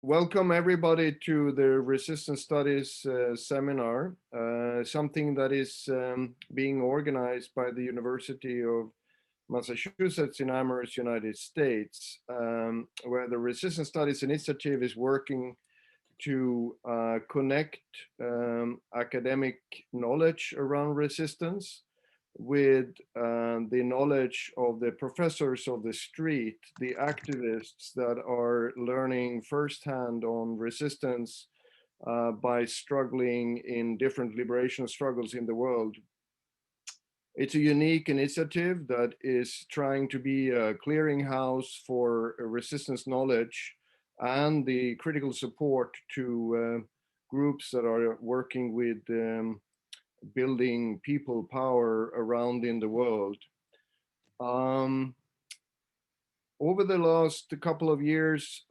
Welcome everybody to the Resistance Studies seminar, something that is being organized by the University of Massachusetts in Amherst, United States, where the Resistance Studies Initiative is working to connect academic knowledge around resistance with the knowledge of the professors of the street, the activists that are learning firsthand on resistance by struggling in different liberation struggles in the world. It's a unique initiative that is trying to be a clearinghouse for resistance knowledge and the critical support to groups that are working with building people power around in the world. Over the last couple of years,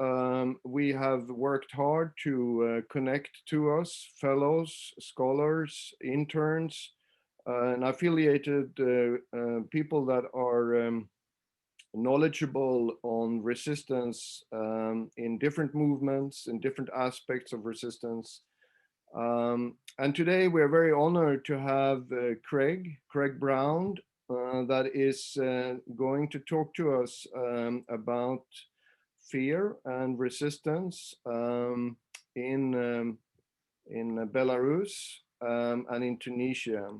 we have worked hard to connect to us fellows, scholars, interns, and affiliated people that are knowledgeable on resistance in different movements, in different aspects of resistance. And today we're very honored to have Craig Brown, that is going to talk to us about fear and resistance in Belarus and in Tunisia.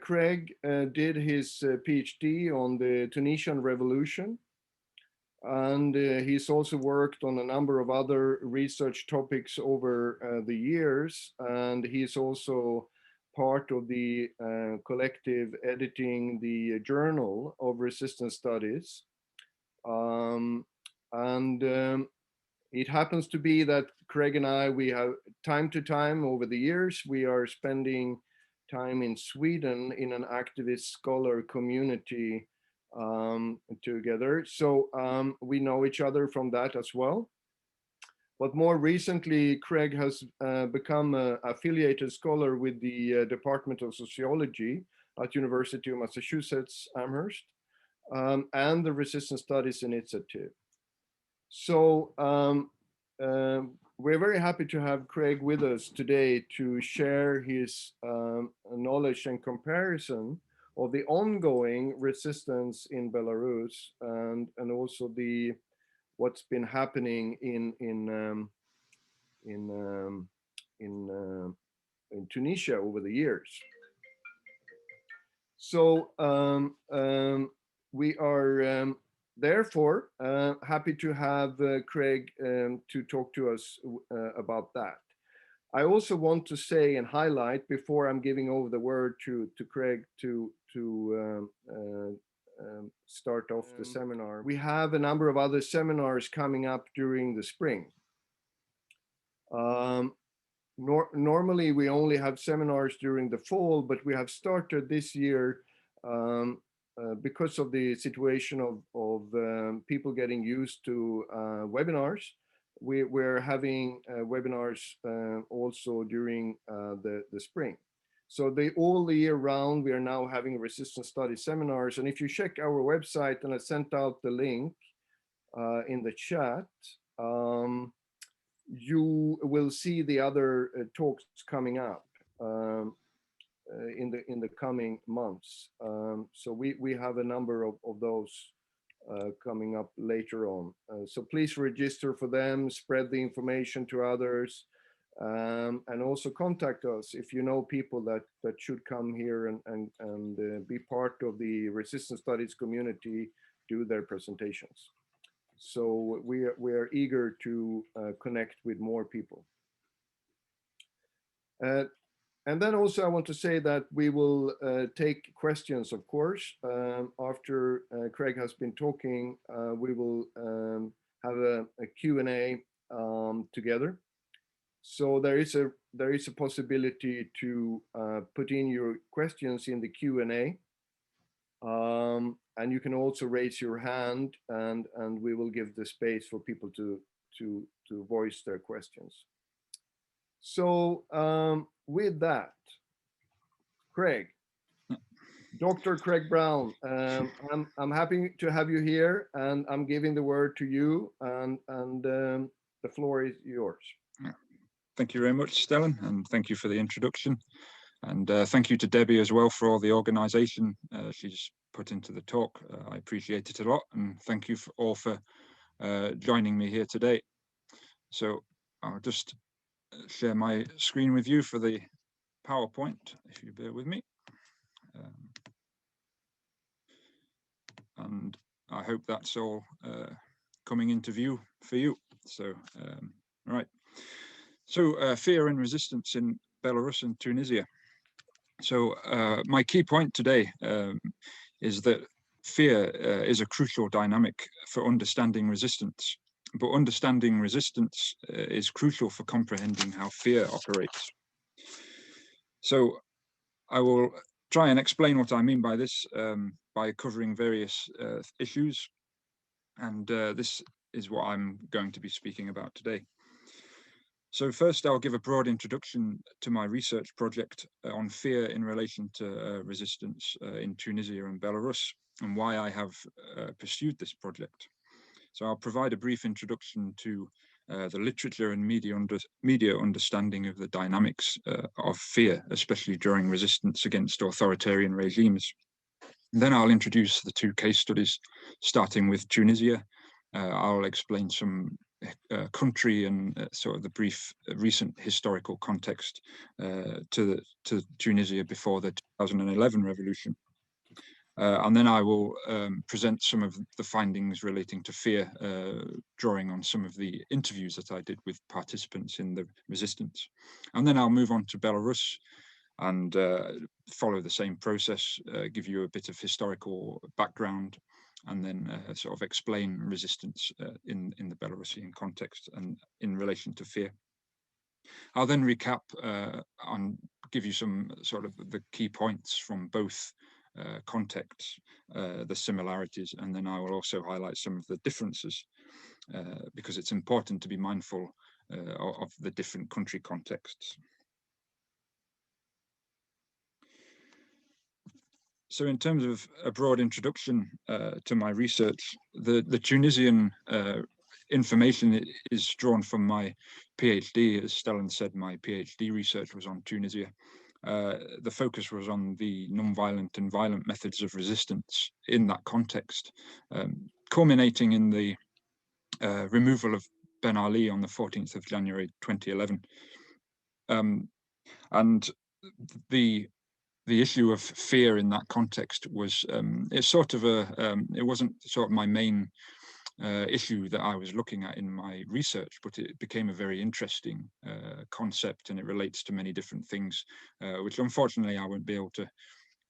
Craig did his PhD on the Tunisian Revolution, and he's also worked on a number of other research topics over the years, and he's also part of the collective editing the Journal of Resistance Studies. It happens to be that Craig and I, we have time to time over the years, we are spending time in Sweden in an activist scholar community together. So we know each other from that as well. But more recently, Craig has become an affiliated scholar with the Department of Sociology at University of Massachusetts, Amherst, and the Resistance Studies Initiative. So we're very happy to have Craig with us today to share his knowledge and comparison of the ongoing resistance in Belarus and also what's been happening in Tunisia over the years. So we are therefore happy to have Craig to talk to us about that. I also want to say and highlight before I'm giving over the word to Craig to start off the seminar. We have a number of other seminars coming up during the spring. Normally we only have seminars during the fall, but we have started this year because of the situation of people getting used to webinars. We're having webinars also during the spring. So all the year round, we are now having resistance study seminars. And if you check our website, and I sent out the link in the chat, you will see the other talks coming up in the coming months. So we have a number of those coming up later on. So please register for them, spread the information to others, and also contact us if you know people that should come here and be part of the resistance studies community, do their presentations. So we are eager to connect with more people. And then also I want to say that we will take questions, of course. After Craig has been talking, we will have a Q&A together. So there is a possibility to put in your questions in the Q&A. And you can also raise your hand, and we will give the space for people to voice their questions. So with that, Craig, Dr. Craig Brown, I'm happy to have you here, and I'm giving the word to you. And The floor is yours. Thank you very much, Stellan, and thank you for the introduction. And thank you to Debbie as well for all the organisation she's put into the talk. I appreciate it a lot, and thank you all for joining me here today. So I'll just share my screen with you for the PowerPoint, if you bear with me. And I hope that's all coming into view for you. So, right. So fear and resistance in Belarus and Tunisia. So my key point today is that fear is a crucial dynamic for understanding resistance, but understanding resistance is crucial for comprehending how fear operates. So I will try and explain what I mean by this by covering various issues, and this is what I'm going to be speaking about today. So first, I'll give a broad introduction to my research project on fear in relation to resistance in Tunisia and Belarus, and why I have pursued this project. So I'll provide a brief introduction to the literature and media understanding of the dynamics of fear, especially during resistance against authoritarian regimes. And then I'll introduce the two case studies, starting with Tunisia. I'll explain some country and sort of the brief recent historical context to Tunisia before the 2011 revolution. And then I will present some of the findings relating to fear, drawing on some of the interviews that I did with participants in the resistance. And then I'll move on to Belarus and follow the same process, give you a bit of historical background, and then sort of explain resistance in the Belarusian context and in relation to fear. I'll then recap and give you some sort of the key points from both contexts, the similarities, and then I will also highlight some of the differences because it's important to be mindful of the different country contexts. So in terms of a broad introduction to my research, the Tunisian information is drawn from my PhD. As Stellan said, my PhD research was on Tunisia. The focus was on the non-violent and violent methods of resistance in that context, culminating in the removal of Ben Ali on the 14th of January 2011. And the issue of fear in that context was it's sort of it wasn't sort of my main issue that I was looking at in my research, but it became a very interesting concept, and it relates to many different things, which unfortunately I won't be able to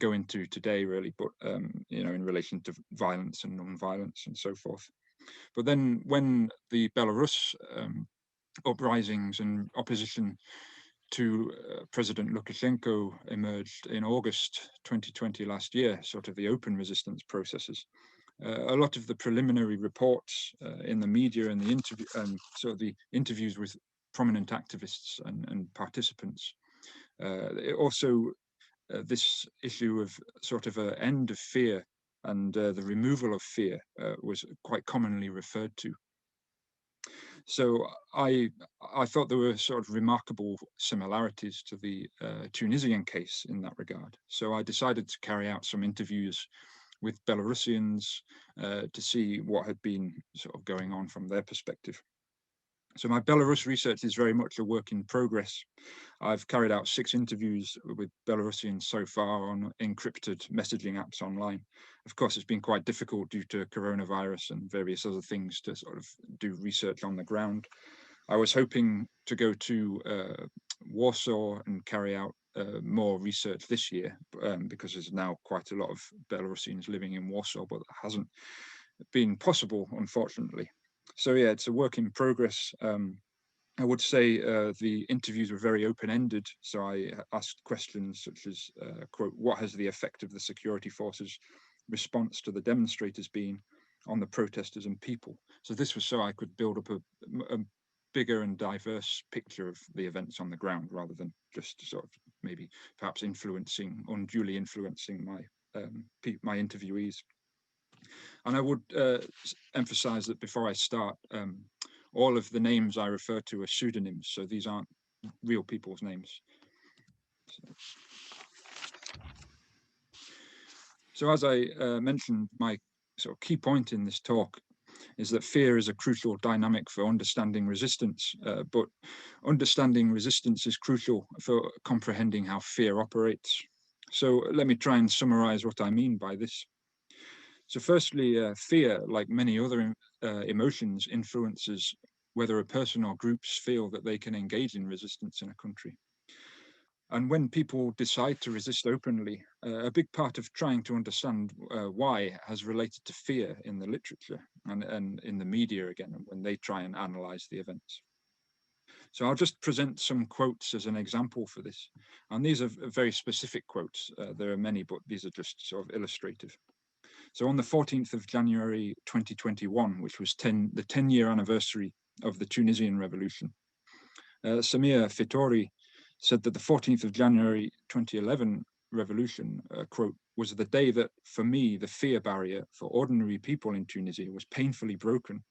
go into today really, but you know, in relation to violence and non-violence and so forth. But then when the Belarus uprisings and opposition to President Lukashenko emerged in August 2020 last year, sort of the open resistance processes. A lot of the preliminary reports in the media and the interviews with prominent activists and participants. Also, this issue of sort of an end of fear and the removal of fear was quite commonly referred to. So I thought there were sort of remarkable similarities to the Tunisian case in that regard. So I decided to carry out some interviews with Belarusians to see what had been sort of going on from their perspective. So my Belarus research is very much a work in progress. I've carried out 6 interviews with Belarusians so far on encrypted messaging apps online. Of course, it's been quite difficult due to coronavirus and various other things to sort of do research on the ground. I was hoping to go to Warsaw and carry out more research this year because there's now quite a lot of Belarusians living in Warsaw, but that hasn't been possible, unfortunately. So yeah, it's a work in progress. I would say the interviews were very open-ended. So I asked questions such as, quote, what has the effect of the security forces' response to the demonstrators been on the protesters and people? So this was so I could build up a bigger and diverse picture of the events on the ground, rather than just sort of maybe perhaps unduly influencing my interviewees. And I would emphasize that before I start, all of the names I refer to are pseudonyms, so these aren't real people's names. So as I mentioned, my sort of key point in this talk is that fear is a crucial dynamic for understanding resistance, but understanding resistance is crucial for comprehending how fear operates. So let me try and summarize what I mean by this. So firstly, fear, like many other emotions, influences whether a person or groups feel that they can engage in resistance in a country. And when people decide to resist openly, a big part of trying to understand why has related to fear in the literature and in the media again, when they try and analyze the events. So I'll just present some quotes as an example for this. And these are very specific quotes. There are many, but these are just sort of illustrative. So on the 14th of January 2021, which was the 10-year anniversary of the Tunisian Revolution, Samir Fitori said that the 14th of January 2011 revolution, quote, was the day that, for me, the fear barrier for ordinary people in Tunisia was painfully broken,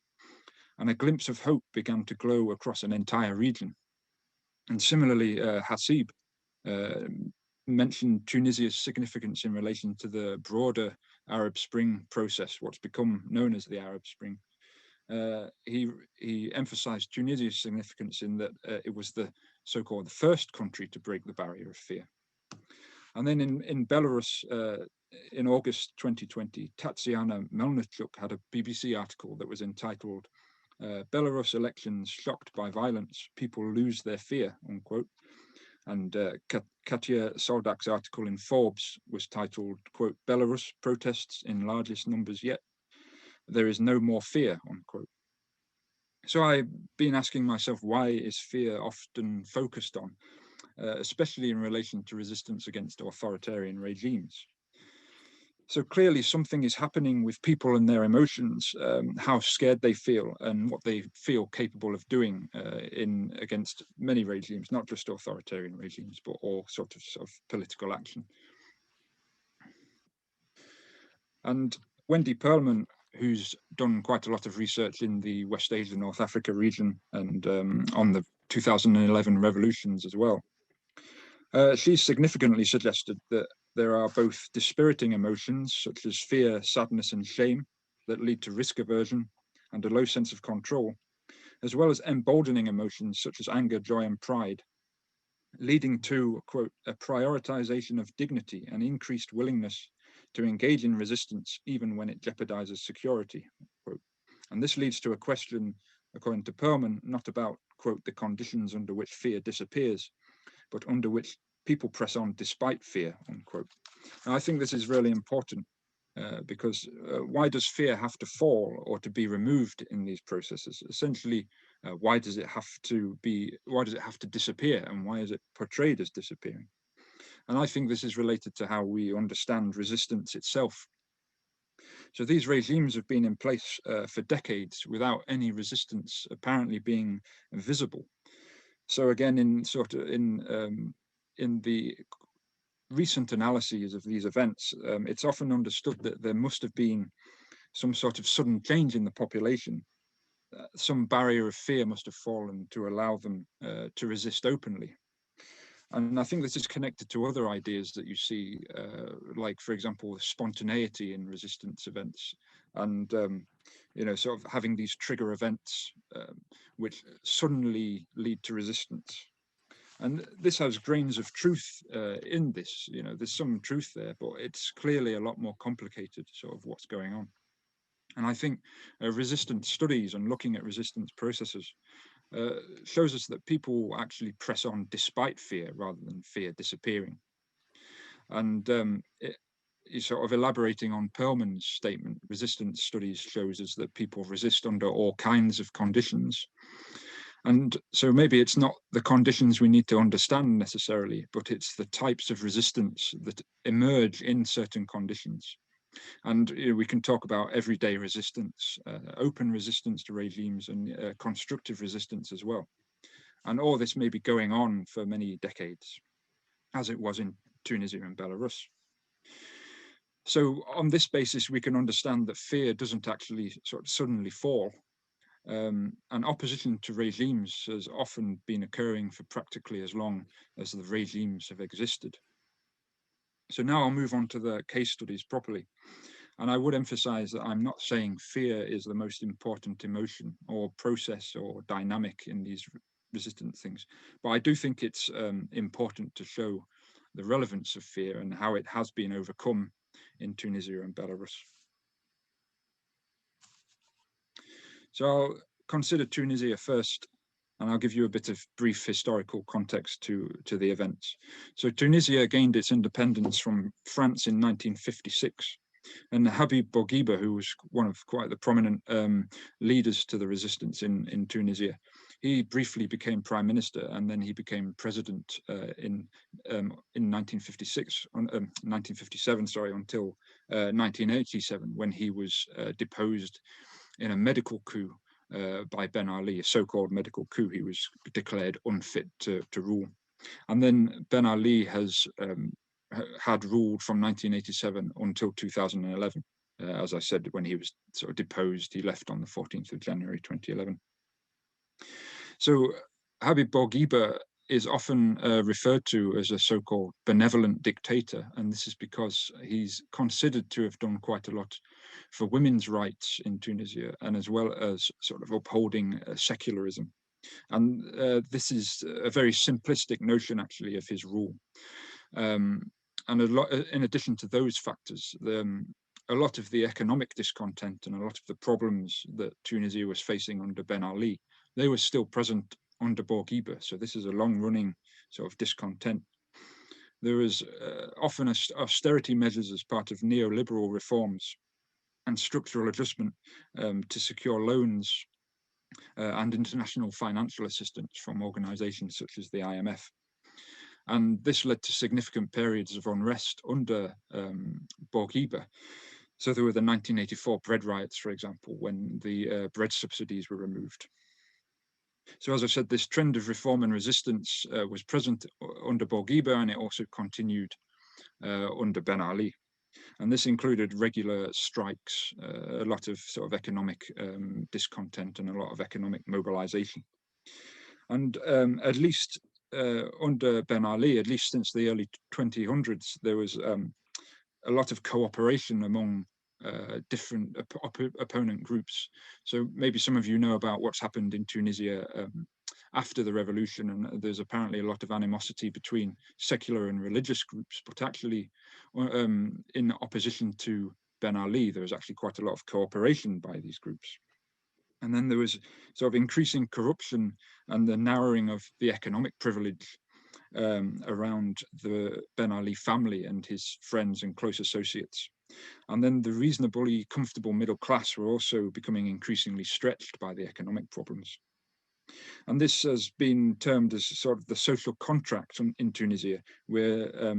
and a glimpse of hope began to glow across an entire region. And similarly, Hasib mentioned Tunisia's significance in relation to the broader Arab Spring process, what's become known as the Arab Spring. He emphasized Tunisia's significance in that it was the so-called first country to break the barrier of fear. And then in Belarus, in August 2020, Tatiana Melnichuk had a BBC article that was entitled, Belarus elections shocked by violence, people lose their fear, unquote. And Katia Soldak's article in Forbes was titled, quote, Belarus protests in largest numbers yet. There is no more fear, unquote. So I've been asking myself, why is fear often focused on, especially in relation to resistance against authoritarian regimes? So clearly something is happening with people and their emotions, how scared they feel and what they feel capable of doing against many regimes, not just authoritarian regimes, but all sorts of political action. And Wendy Perlman, who's done quite a lot of research in the West Asia, North Africa region and on the 2011 revolutions as well, she significantly suggested that there are both dispiriting emotions such as fear, sadness, and shame that lead to risk aversion and a low sense of control, as well as emboldening emotions such as anger, joy, and pride, leading to, quote, a prioritization of dignity and increased willingness to engage in resistance even when it jeopardizes security, quote. And this leads to a question, according to Perlman, not about, quote, the conditions under which fear disappears, but under which people press on despite fear, unquote. And I think this is really important because why does fear have to fall or to be removed in these processes? Essentially, why does it have to disappear, and why is it portrayed as disappearing? And I think this is related to how we understand resistance itself. So these regimes have been in place for decades without any resistance apparently being visible. So again, in the recent analyses of these events, it's often understood that there must have been some sort of sudden change in the population. Some barrier of fear must have fallen to allow them to resist openly. And I think this is connected to other ideas that you see, like, for example, spontaneity in resistance events, and sort of having these trigger events which suddenly lead to resistance. And this has grains of truth in this. There's some truth there, but it's clearly a lot more complicated, sort of what's going on. And I think resistance studies and looking at resistance processes shows us that people actually press on despite fear rather than fear disappearing. And sort of elaborating on Perlman's statement, resistance studies shows us that people resist under all kinds of conditions. And so maybe it's not the conditions we need to understand necessarily, but it's the types of resistance that emerge in certain conditions. And we can talk about everyday resistance, open resistance to regimes, and constructive resistance as well. And all this may be going on for many decades, as it was in Tunisia and Belarus. So on this basis, we can understand that fear doesn't actually sort of suddenly fall. And opposition to regimes has often been occurring for practically as long as the regimes have existed. So now I'll move on to the case studies properly. And I would emphasize that I'm not saying fear is the most important emotion or process or dynamic in these resistant things, but I do think it's important to show the relevance of fear and how it has been overcome in Tunisia and Belarus. So I'll consider Tunisia first, and I'll give you a bit of brief historical context to the events. So Tunisia gained its independence from France in 1956. And Habib Bourguiba, who was one of quite the prominent leaders to the resistance in Tunisia, he briefly became prime minister, and then he became president in 1957, until 1987, when he was deposed in a medical coup by Ben Ali, a so-called medical coup. He was declared unfit to rule. And then Ben Ali has had ruled from 1987 until 2011. As I said, when he was sort of deposed, he left on the 14th of January 2011. So Habib Bourguiba is often referred to as a so-called benevolent dictator, and this is because he's considered to have done quite a lot for women's rights in Tunisia, and as well as sort of upholding secularism. And this is a very simplistic notion, actually, of his rule. And in addition to those factors, a lot of the economic discontent and a lot of the problems that Tunisia was facing under Ben Ali, they were still present under Bourguiba. So this is a long-running sort of discontent. There was often austerity measures as part of neoliberal reforms and structural adjustment to secure loans and international financial assistance from organizations such as the IMF. And this led to significant periods of unrest under Bourguiba. So there were the 1984 bread riots, for example, when the bread subsidies were removed. So as I said, this trend of reform and resistance was present under Bourguiba, and it also continued under Ben Ali. And this included regular strikes, a lot of sort of economic discontent, and a lot of economic mobilization. And at least under Ben Ali, at least since the early 2000s, there was a lot of cooperation among different opponent groups. So maybe some of you know about what's happened in Tunisia after the revolution, and there's apparently a lot of animosity between secular and religious groups, but actually in opposition to Ben Ali, there was actually quite a lot of cooperation by these groups. And then there was sort of increasing corruption and the narrowing of the economic privilege around the Ben Ali family and his friends and close associates. And then the reasonably comfortable middle class were also becoming increasingly stretched by the economic problems. And this has been termed as sort of the social contract in Tunisia, where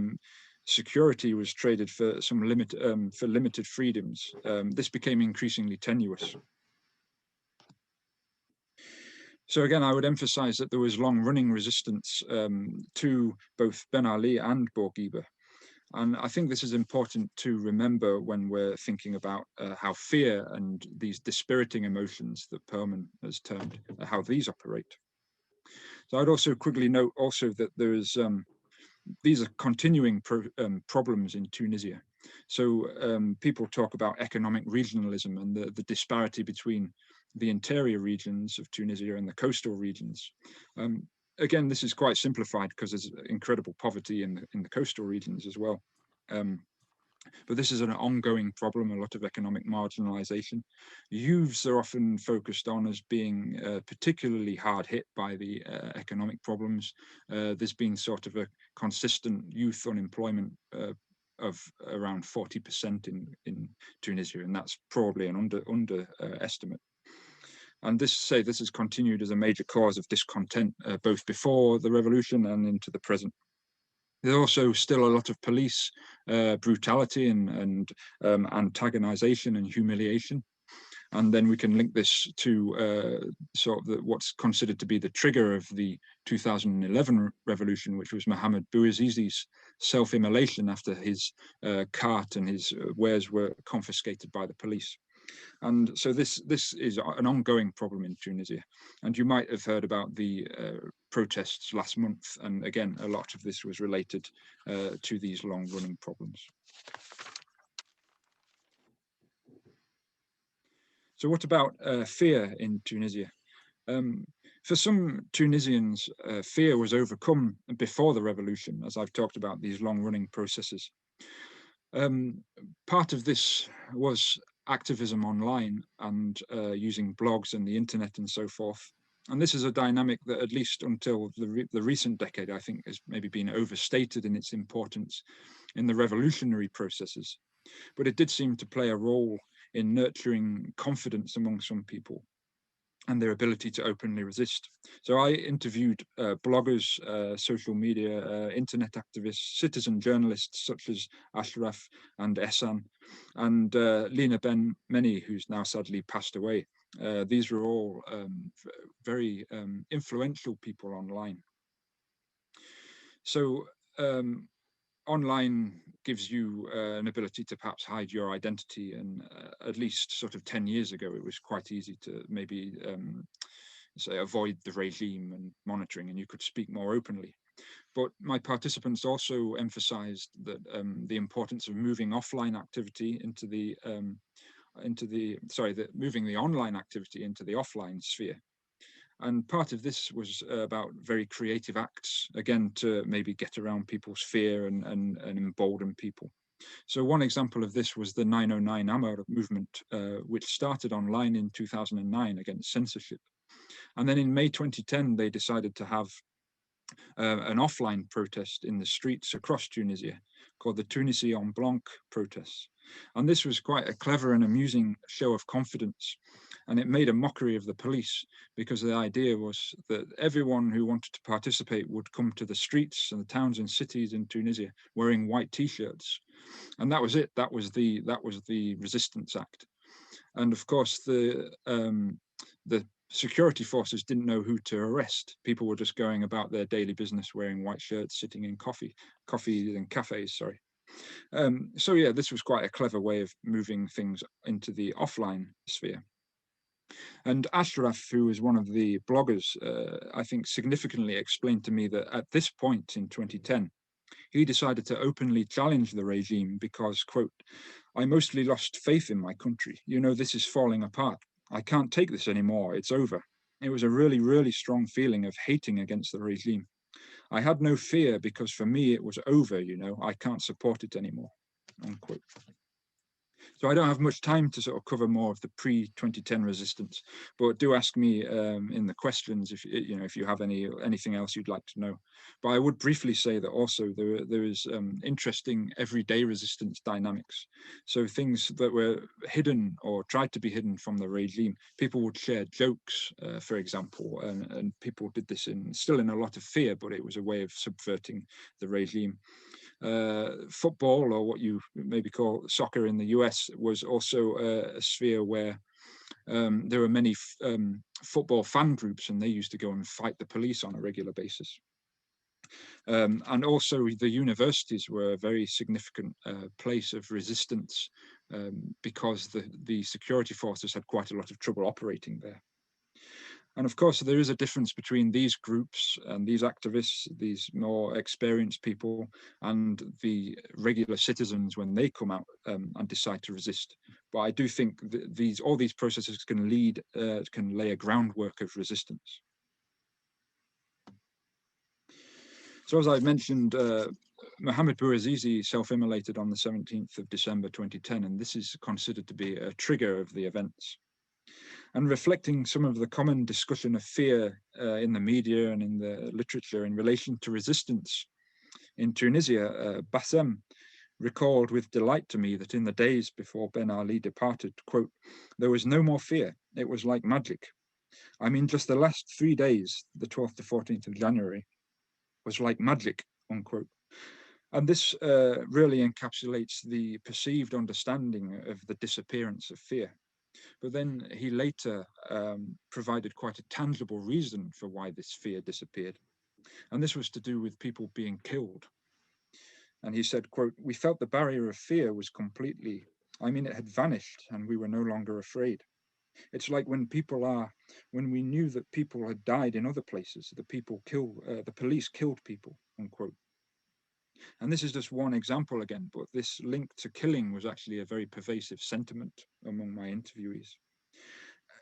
security was traded for some limited freedoms. This became increasingly tenuous. So again, I would emphasize that there was long-running resistance to both Ben Ali and Bourguiba. And I think this is important to remember when we're thinking about how fear and these dispiriting emotions that Perman has termed, how these operate. So I'd also quickly note also that there is, these are continuing problems in Tunisia. So people talk about economic regionalism and the disparity between the interior regions of Tunisia and the coastal regions. Again, this is quite simplified because there's incredible poverty in the coastal regions as well. But this is an ongoing problem, a lot of economic marginalization. Youths are often focused on as being particularly hard hit by the economic problems. There's been sort of a consistent youth unemployment of around 40% in Tunisia, and that's probably an underestimate. And this has continued as a major cause of discontent, both before the revolution and into the present. There's also still a lot of police brutality and antagonization and humiliation. And then we can link this to sort of what's considered to be the trigger of the 2011 revolution, which was Mohamed Bouazizi's self-immolation after his cart and his wares were confiscated by the police. And so this is an ongoing problem in Tunisia. And you might have heard about the protests last month. And again, a lot of this was related to these long-running problems. So what about fear in Tunisia? For some Tunisians, fear was overcome before the revolution, as I've talked about these long-running processes. Part of this was activism online and using blogs and the internet and so forth. And this is a dynamic that, at least until the recent decade, I think has maybe been overstated in its importance in the revolutionary processes. But it did seem to play a role in nurturing confidence among some people and their ability to openly resist. So I interviewed bloggers, social media, internet activists, citizen journalists such as Ashraf and Ehsan, and Lina Ben Meni, who's now sadly passed away. These were all very influential people online. So online gives you an ability to perhaps hide your identity, and at least sort of 10 years ago it was quite easy to maybe say avoid the regime and monitoring, and you could speak more openly. But my participants also emphasized that the importance of moving offline activity into the moving the online activity into the offline sphere. And part of this was about very creative acts, again, to maybe get around people's fear and embolden people. So one example of this was the 909 Amr movement, which started online in 2009 against censorship. And then in May 2010, they decided to have an offline protest in the streets across Tunisia called the Tunisian Blanc protests. And this was quite a clever and amusing show of confidence. And it made a mockery of the police, because the idea was that everyone who wanted to participate would come to the streets and the towns and cities in Tunisia wearing white T-shirts. And that was it. That was the resistance act. And of course, the security forces didn't know who to arrest. People were just going about their daily business wearing white shirts, sitting in coffee and cafes, sorry. So yeah, this was quite a clever way of moving things into the offline sphere. And Ashraf, who was one of the bloggers, I think significantly explained to me that at this point in 2010, he decided to openly challenge the regime because, quote, "I mostly lost faith in my country. You know, this is falling apart. I can't take this anymore. It's over." It was a really, really strong feeling of hating against the regime. I had no fear because for me it was over, you know, I can't support it anymore, unquote. So I don't have much time to sort of cover more of the pre-2010 resistance, but do ask me in the questions if you have anything else you'd like to know. But I would briefly say that also there is interesting everyday resistance dynamics. So things that were hidden or tried to be hidden from the regime. People would share jokes, for example, and people did this still in a lot of fear, but it was a way of subverting the regime. Football, or what you maybe call soccer in the US, was also a sphere where there were many football fan groups, and they used to go and fight the police on a regular basis. And also the universities were a very significant place of resistance because the security forces had quite a lot of trouble operating there. And of course, there is a difference between these groups and these activists, these more experienced people, and the regular citizens when they come out and decide to resist. But I do think that all these processes can lay a groundwork of resistance. So as I mentioned, Mohamed Bouazizi self-immolated on the 17th of December 2010, and this is considered to be a trigger of the events. And reflecting some of the common discussion of fear in the media and in the literature in relation to resistance in Tunisia, Bassem recalled with delight to me that in the days before Ben Ali departed, quote, "there was no more fear. It was like magic. I mean, just the last 3 days, the 12th to 14th of January, was like magic," unquote. And this really encapsulates the perceived understanding of the disappearance of fear. But then he later provided quite a tangible reason for why this fear disappeared. And this was to do with people being killed. And he said, quote, "we felt the barrier of fear was completely I mean, it had vanished and we were no longer afraid. It's like when we knew that people had died in other places, the police killed people, unquote. And this is just one example again, but this link to killing was actually a very pervasive sentiment among my interviewees.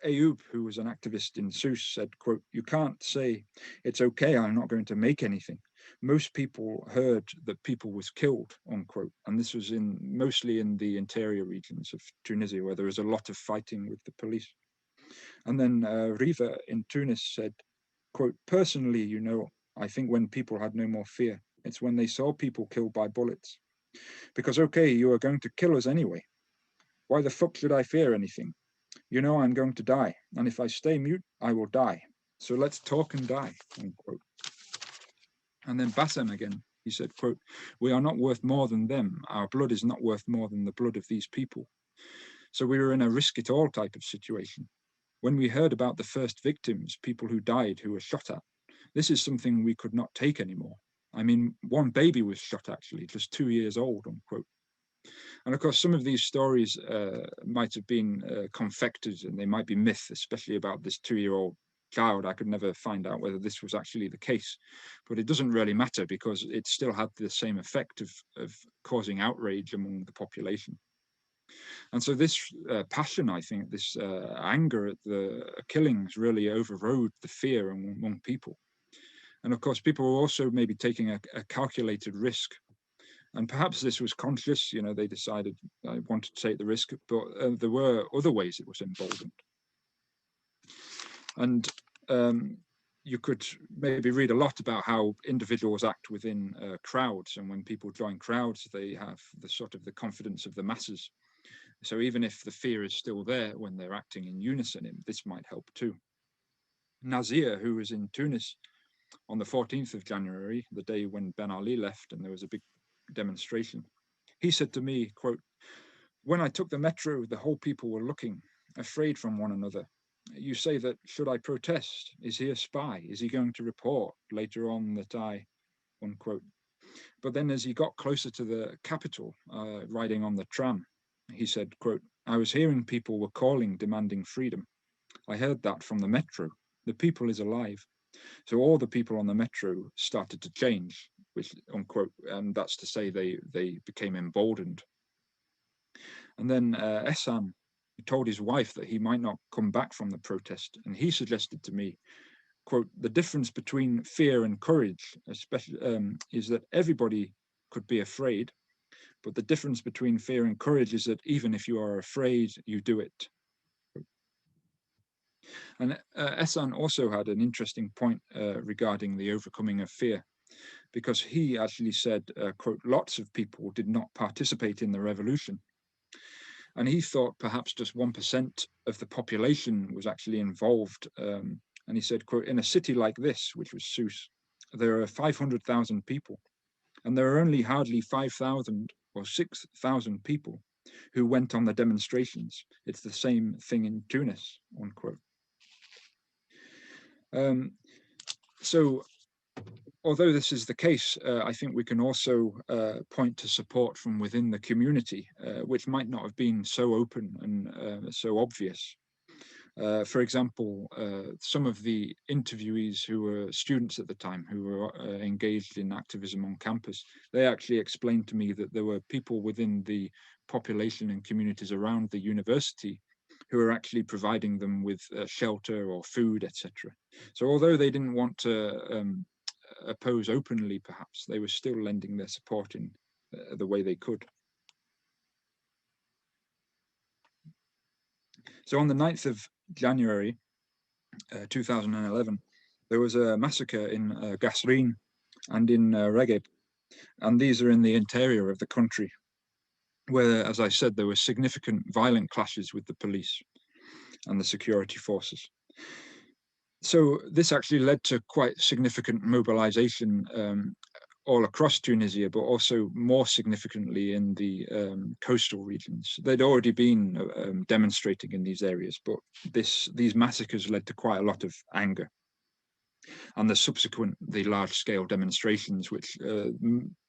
Ayoub, who was an activist in Sousse, said, quote, "You can't say, it's okay, I'm not going to make anything. Most people heard that people was killed," unquote. And this was mostly in the interior regions of Tunisia, where there was a lot of fighting with the police. And then Riva in Tunis said, quote, "Personally, you know, I think when people had no more fear, it's when they saw people killed by bullets. Because, okay, you are going to kill us anyway. Why the fuck should I fear anything? You know I'm going to die, and if I stay mute, I will die. So let's talk and die," unquote. And then Bassem again, he said, quote, "We are not worth more than them. Our blood is not worth more than the blood of these people." So we were in a risk it all type of situation. When we heard about the first victims, people who died, who were shot at, this is something we could not take anymore. I mean, one baby was shot actually, just 2 years old, unquote. And of course, some of these stories might have been confected and they might be myth, especially about this 2-year-old child. I could never find out whether this was actually the case, but it doesn't really matter because it still had the same effect of causing outrage among the population. And so this passion, I think, this anger at the killings really overrode the fear among people. And of course, people were also maybe taking a calculated risk. And perhaps this was conscious, you know, they decided I wanted to take the risk, but there were other ways it was emboldened. And you could maybe read a lot about how individuals act within crowds. And when people join crowds, they have the sort of the confidence of the masses. So even if the fear is still there when they're acting in unison, this might help too. Nazir, who was in Tunis on the 14th of January, the day when Ben Ali left and there was a big demonstration, he said to me, quote, "When I took the metro, the whole people were looking, afraid from one another. You say that, should I protest? Is he a spy? Is he going to report later on that I," unquote. But then as he got closer to the capital, riding on the tram, he said, quote, "I was hearing people were calling, demanding freedom. I heard that from the metro. The people is alive." So all the people on the metro started to change, which, unquote, and that's to say they became emboldened. And then Ehsan told his wife that he might not come back from the protest, and he suggested to me, quote, "The difference between fear and courage, especially, is that everybody could be afraid, but the difference between fear and courage is that even if you are afraid, you do it." And Ehsan also had an interesting point regarding the overcoming of fear, because he actually said, quote, "Lots of people did not participate in the revolution." And he thought perhaps just 1% of the population was actually involved. And he said, quote, "In a city like this, which was Sousse, there are 500,000 people, and there are only hardly 5,000 or 6,000 people who went on the demonstrations. It's the same thing in Tunis," unquote. So although this is the case, I think we can also point to support from within the community, which might not have been so open and so obvious. For example, some of the interviewees who were students at the time, who were engaged in activism on campus, they actually explained to me that there were people within the population and communities around the university who are actually providing them with shelter or food, etc. So although they didn't want to oppose openly, perhaps, they were still lending their support in the way they could. So on the 9th of January 2011, there was a massacre in Gasrin and in Regeb, and these are in the interior of the country, where, as I said, there were significant violent clashes with the police and the security forces. So this actually led to quite significant mobilization all across Tunisia, but also more significantly in the coastal regions. They'd already been demonstrating in these areas, but these massacres led to quite a lot of anger. and the large-scale demonstrations, which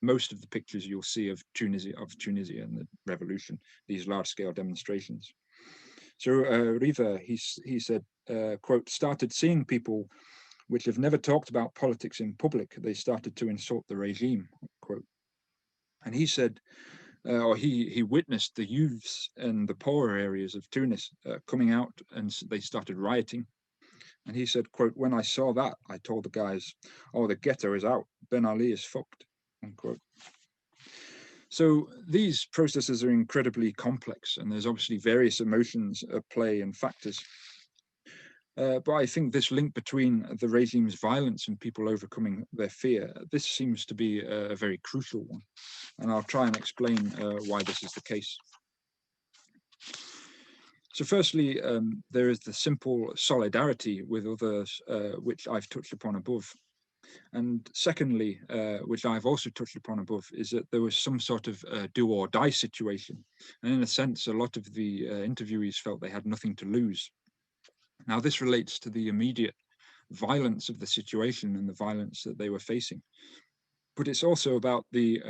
most of the pictures you'll see of Tunisia and the revolution, these large-scale demonstrations. So Riva, he said, quote, started seeing people which have never talked about politics in public. They started to insult the regime, quote. And he said, or he witnessed the youths in the poorer areas of Tunis coming out, and they started rioting. And he said, quote, when I saw that, I told the guys, oh, the ghetto is out. Ben Ali is fucked, unquote. So these processes are incredibly complex, and there's obviously various emotions at play and factors. But I think this link between the regime's violence and people overcoming their fear, this seems to be a very crucial one. And I'll try and explain why this is the case. So firstly, there is the simple solidarity with others, which I've touched upon above. And secondly, which I've also touched upon above, is that there was some sort of do or die situation. And in a sense, a lot of the interviewees felt they had nothing to lose. Now, this relates to the immediate violence of the situation and the violence that they were facing. But it's also about the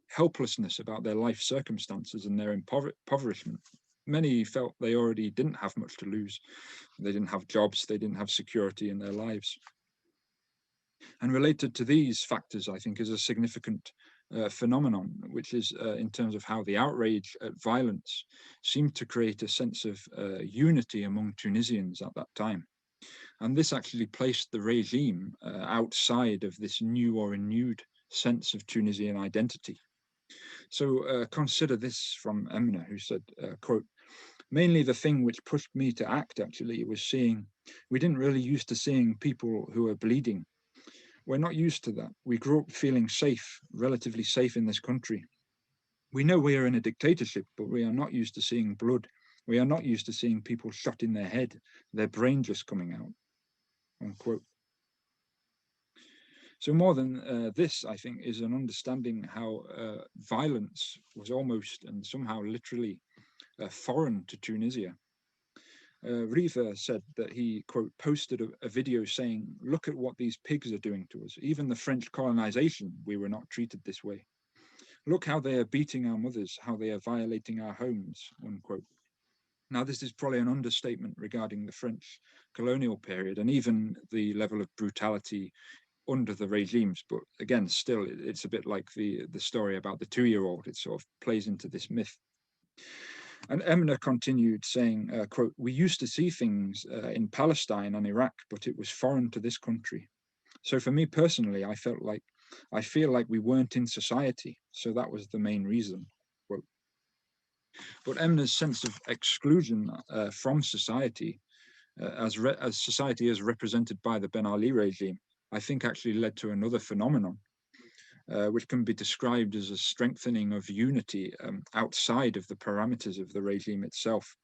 helplessness about their life circumstances and their impoverishment. Many felt they already didn't have much to lose. They didn't have jobs, they didn't have security in their lives. And related to these factors, I think, is a significant phenomenon, which is in terms of how the outrage at violence seemed to create a sense of unity among Tunisians at that time. And this actually placed the regime outside of this new or renewed sense of Tunisian identity. So consider this from Emna, who said, quote, mainly the thing which pushed me to act actually was seeing, we didn't really used to seeing people who are bleeding. We're not used to that. We grew up feeling safe, relatively safe in this country. We know we are in a dictatorship, but we are not used to seeing blood. We are not used to seeing people shot in their head, their brain just coming out, unquote. So more than this, I think, is an understanding how violence was almost and somehow literally foreign to Tunisia. Riva said that he, quote, posted a video saying, look at what these pigs are doing to us. Even the French colonization, we were not treated this way. Look how they are beating our mothers, how they are violating our homes, unquote. Now, this is probably an understatement regarding the French colonial period and even the level of brutality under the regimes. But again, still, it's a bit like the story about the 2-year-old. It sort of plays into this myth. And Emna continued saying, quote, we used to see things in Palestine and Iraq, but it was foreign to this country. So for me personally, I feel like we weren't in society. So that was the main reason, quote. But Emna's sense of exclusion from society, as society as represented by the Ben Ali regime, I think actually led to another phenomenon, which can be described as a strengthening of unity outside of the parameters of the regime itself.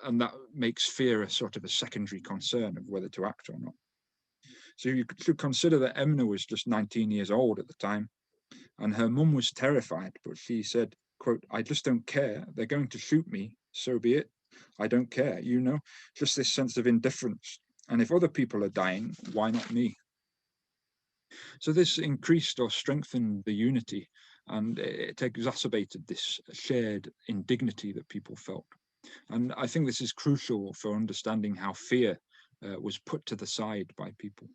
And that makes fear a sort of a secondary concern of whether to act or not. So you should consider that Emna was just 19 years old at the time, and her mum was terrified, but she said, quote, I just don't care. They're going to shoot me, so be it. I don't care, you know, just this sense of indifference. And if other people are dying, why not me? So this increased or strengthened the unity, and it exacerbated this shared indignity that people felt. And I think this is crucial for understanding how fear was put to the side by people.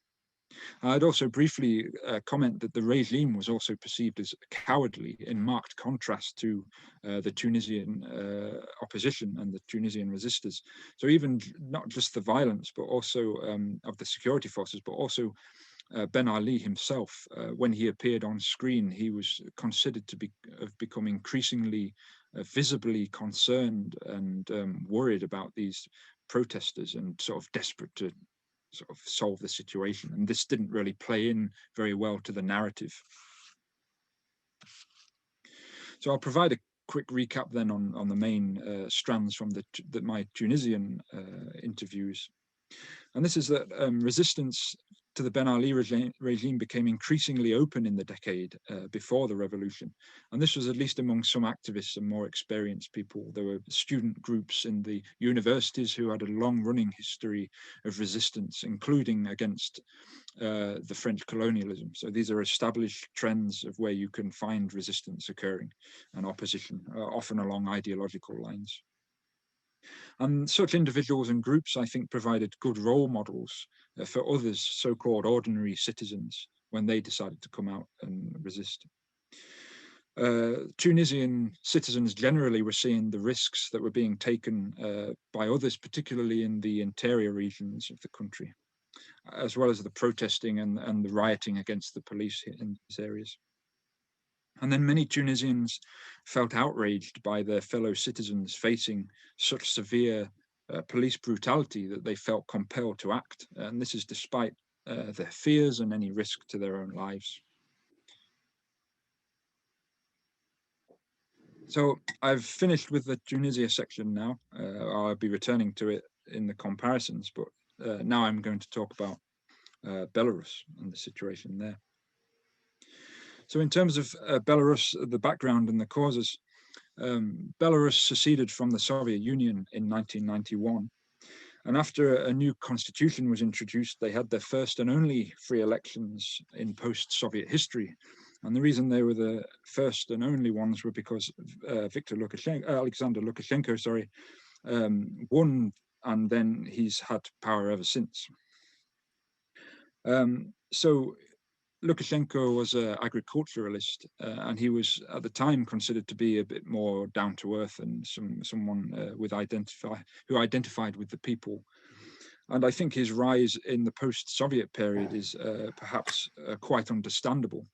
I'd also briefly comment that the regime was also perceived as cowardly, in marked contrast to the Tunisian opposition and the Tunisian resistors. So even not just the violence, but also of the security forces, but also Ben Ali himself, when he appeared on screen, he was considered to have become increasingly visibly concerned and worried about these protesters and sort of desperate to sort of solve the situation. And this didn't really play in very well to the narrative. So I'll provide a quick recap then on the main strands from my Tunisian interviews. And this is that resistance to the Ben Ali regime became increasingly open in the decade before the revolution. And this was at least among some activists and more experienced people. There were student groups in the universities who had a long-running history of resistance, including against the French colonialism. So these are established trends of where you can find resistance occurring and opposition, often along ideological lines. And such individuals and groups, I think, provided good role models for others, so-called ordinary citizens, when they decided to come out and resist. Tunisian citizens generally were seeing the risks that were being taken by others, particularly in the interior regions of the country, as well as the protesting and the rioting against the police in these areas. And then many Tunisians felt outraged by their fellow citizens facing such severe police brutality that they felt compelled to act. And this is despite their fears and any risk to their own lives. So I've finished with the Tunisia section now. I'll be returning to it in the comparisons, but now I'm going to talk about Belarus and the situation there. So in terms of Belarus, the background and the causes, Belarus seceded from the Soviet Union in 1991. And after a new constitution was introduced, they had their first and only free elections in post-Soviet history. And the reason they were the first and only ones were because Alexander Lukashenko, won, and then he's had power ever since. So Lukashenko was an agriculturalist, and he was at the time considered to be a bit more down to earth and someone who identified with the people. And I think his rise in the post-Soviet period is perhaps quite understandable,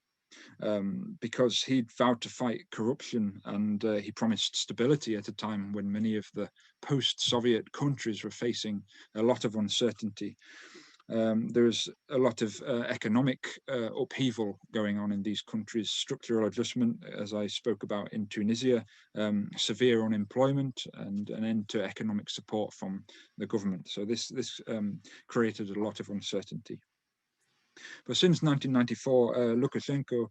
because he'd vowed to fight corruption, and he promised stability at a time when many of the post-Soviet countries were facing a lot of uncertainty. There's a lot of economic upheaval going on in these countries, structural adjustment, as I spoke about in Tunisia, severe unemployment, and an end to economic support from the government. So this created a lot of uncertainty. But since 1994, Lukashenko,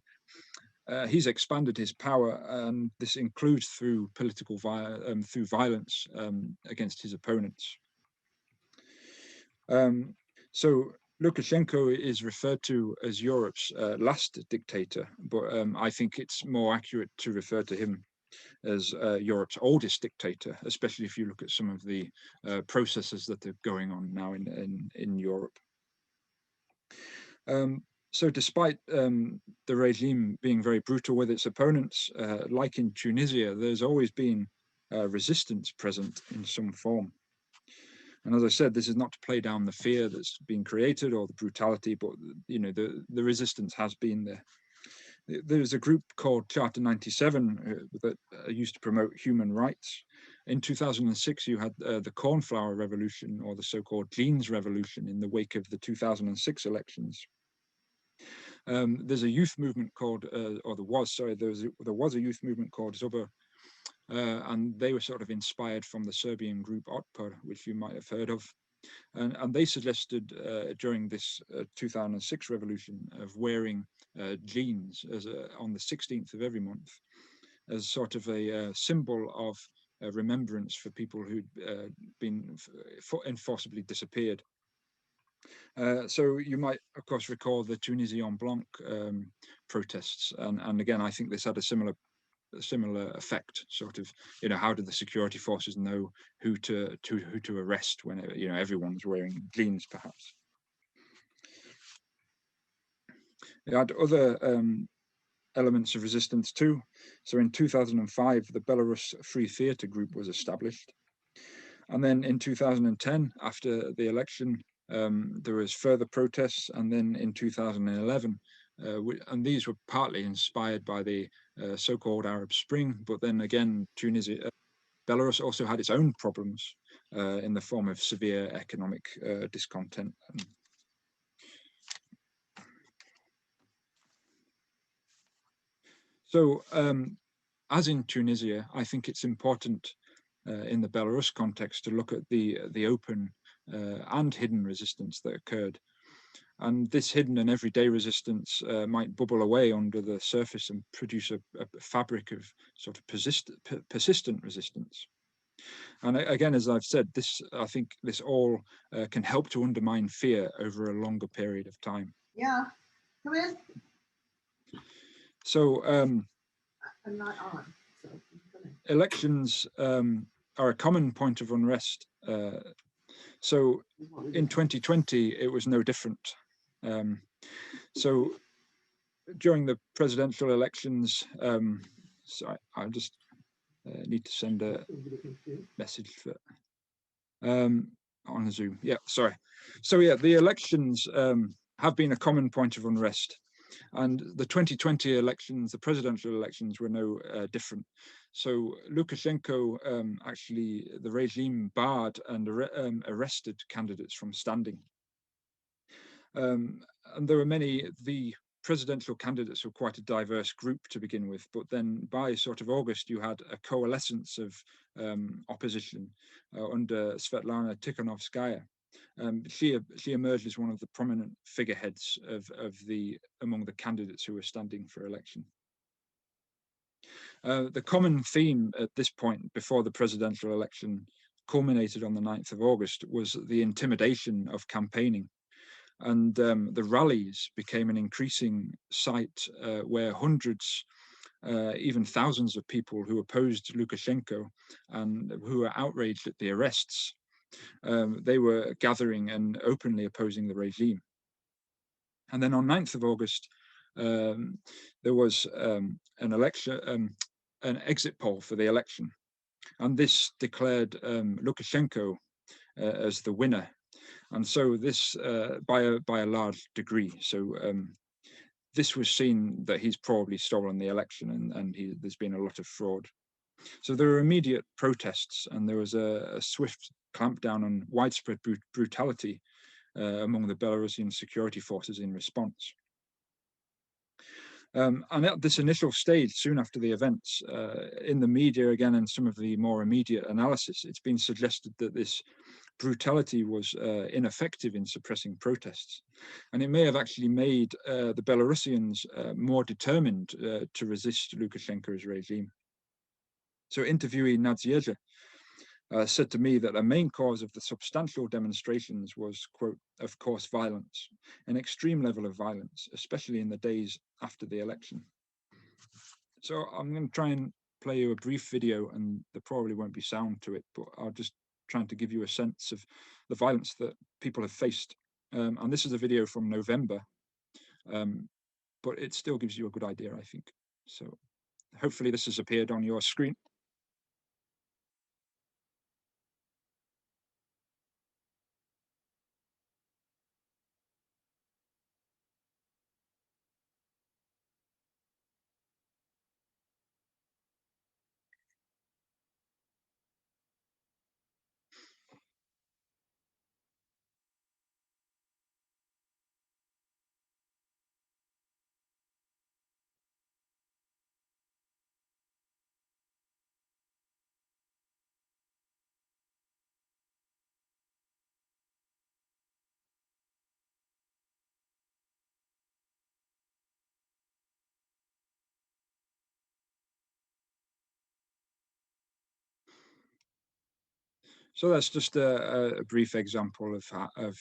he's expanded his power, and this includes through political violence against his opponents. So Lukashenko is referred to as Europe's last dictator, but I think it's more accurate to refer to him as Europe's oldest dictator, especially if you look at some of the processes that are going on now in Europe. So despite the regime being very brutal with its opponents, like in Tunisia, there's always been resistance present in some form. And as I said, this is not to play down the fear that's been created or the brutality, but the resistance has been there. There's a group called Charter 97 that used to promote human rights. In 2006, you had the Cornflower Revolution, or the so-called Jeans Revolution, in the wake of the 2006 elections. There's a youth movement called, there was a youth movement called Zuba, and they were sort of inspired from the Serbian group Otpor, which you might have heard of. And they suggested during this 2006 revolution of wearing jeans on the 16th of every month as sort of a symbol of remembrance for people who'd been enforcibly disappeared. So you might, of course, recall the Tunisian Blanc protests. And again, I think this had a similar effect, sort of, how did the security forces know who to arrest when everyone's wearing jeans, perhaps. They had other elements of resistance too. So in 2005, the Belarus Free Theatre Group was established, and then in 2010, after the election, there was further protests, and then in 2011. And these were partly inspired by the so-called Arab Spring, but then again, Belarus also had its own problems in the form of severe economic discontent. So, as in Tunisia, I think it's important in the Belarus context to look at the open and hidden resistance that occurred. And this hidden and everyday resistance might bubble away under the surface and produce a fabric of sort of persistent resistance. And again, as I've said, I think this all can help to undermine fear over a longer period of time. Yeah, come in. So I'm not on. So come in. elections are a common point of unrest. So in 2020, it was no different. So during the presidential elections, sorry, I just need to send a message for on Zoom. Yeah, sorry. So yeah, the elections have been a common point of unrest, and the 2020 elections, the presidential elections, were no different. So Lukashenko, actually, the regime barred and arrested candidates from standing. And there were many, the presidential candidates were quite a diverse group to begin with, but then by sort of August, you had a coalescence of opposition under Svetlana Tikhanovskaya. She emerged as one of the prominent figureheads among the candidates who were standing for election. The common theme at this point, before the presidential election culminated on the 9th of August, was the intimidation of campaigning. And the rallies became an increasing sight where hundreds, even thousands of people who opposed Lukashenko and who were outraged at the arrests, they were gathering and openly opposing the regime. And then on 9th of August, there was an election, an exit poll for the election. And this declared Lukashenko as the winner. And so this, by a large degree, so this was seen that he's probably stolen the election, and there's been a lot of fraud. So there were immediate protests, and there was a swift clampdown on widespread brutality among the Belarusian security forces in response. And at this initial stage, soon after the events, in the media again and some of the more immediate analysis, it's been suggested that this brutality was ineffective in suppressing protests. And it may have actually made the Belarusians more determined to resist Lukashenko's regime. So interviewee Nadzieja said to me that a main cause of the substantial demonstrations was, quote, of course, violence, an extreme level of violence, especially in the days after the election. So I'm going to try and play you a brief video, and there probably won't be sound to it, but I'll just trying to give you a sense of the violence that people have faced. And this is a video from November, but it still gives you a good idea, I think. So hopefully this has appeared on your screen. So that's just a brief example of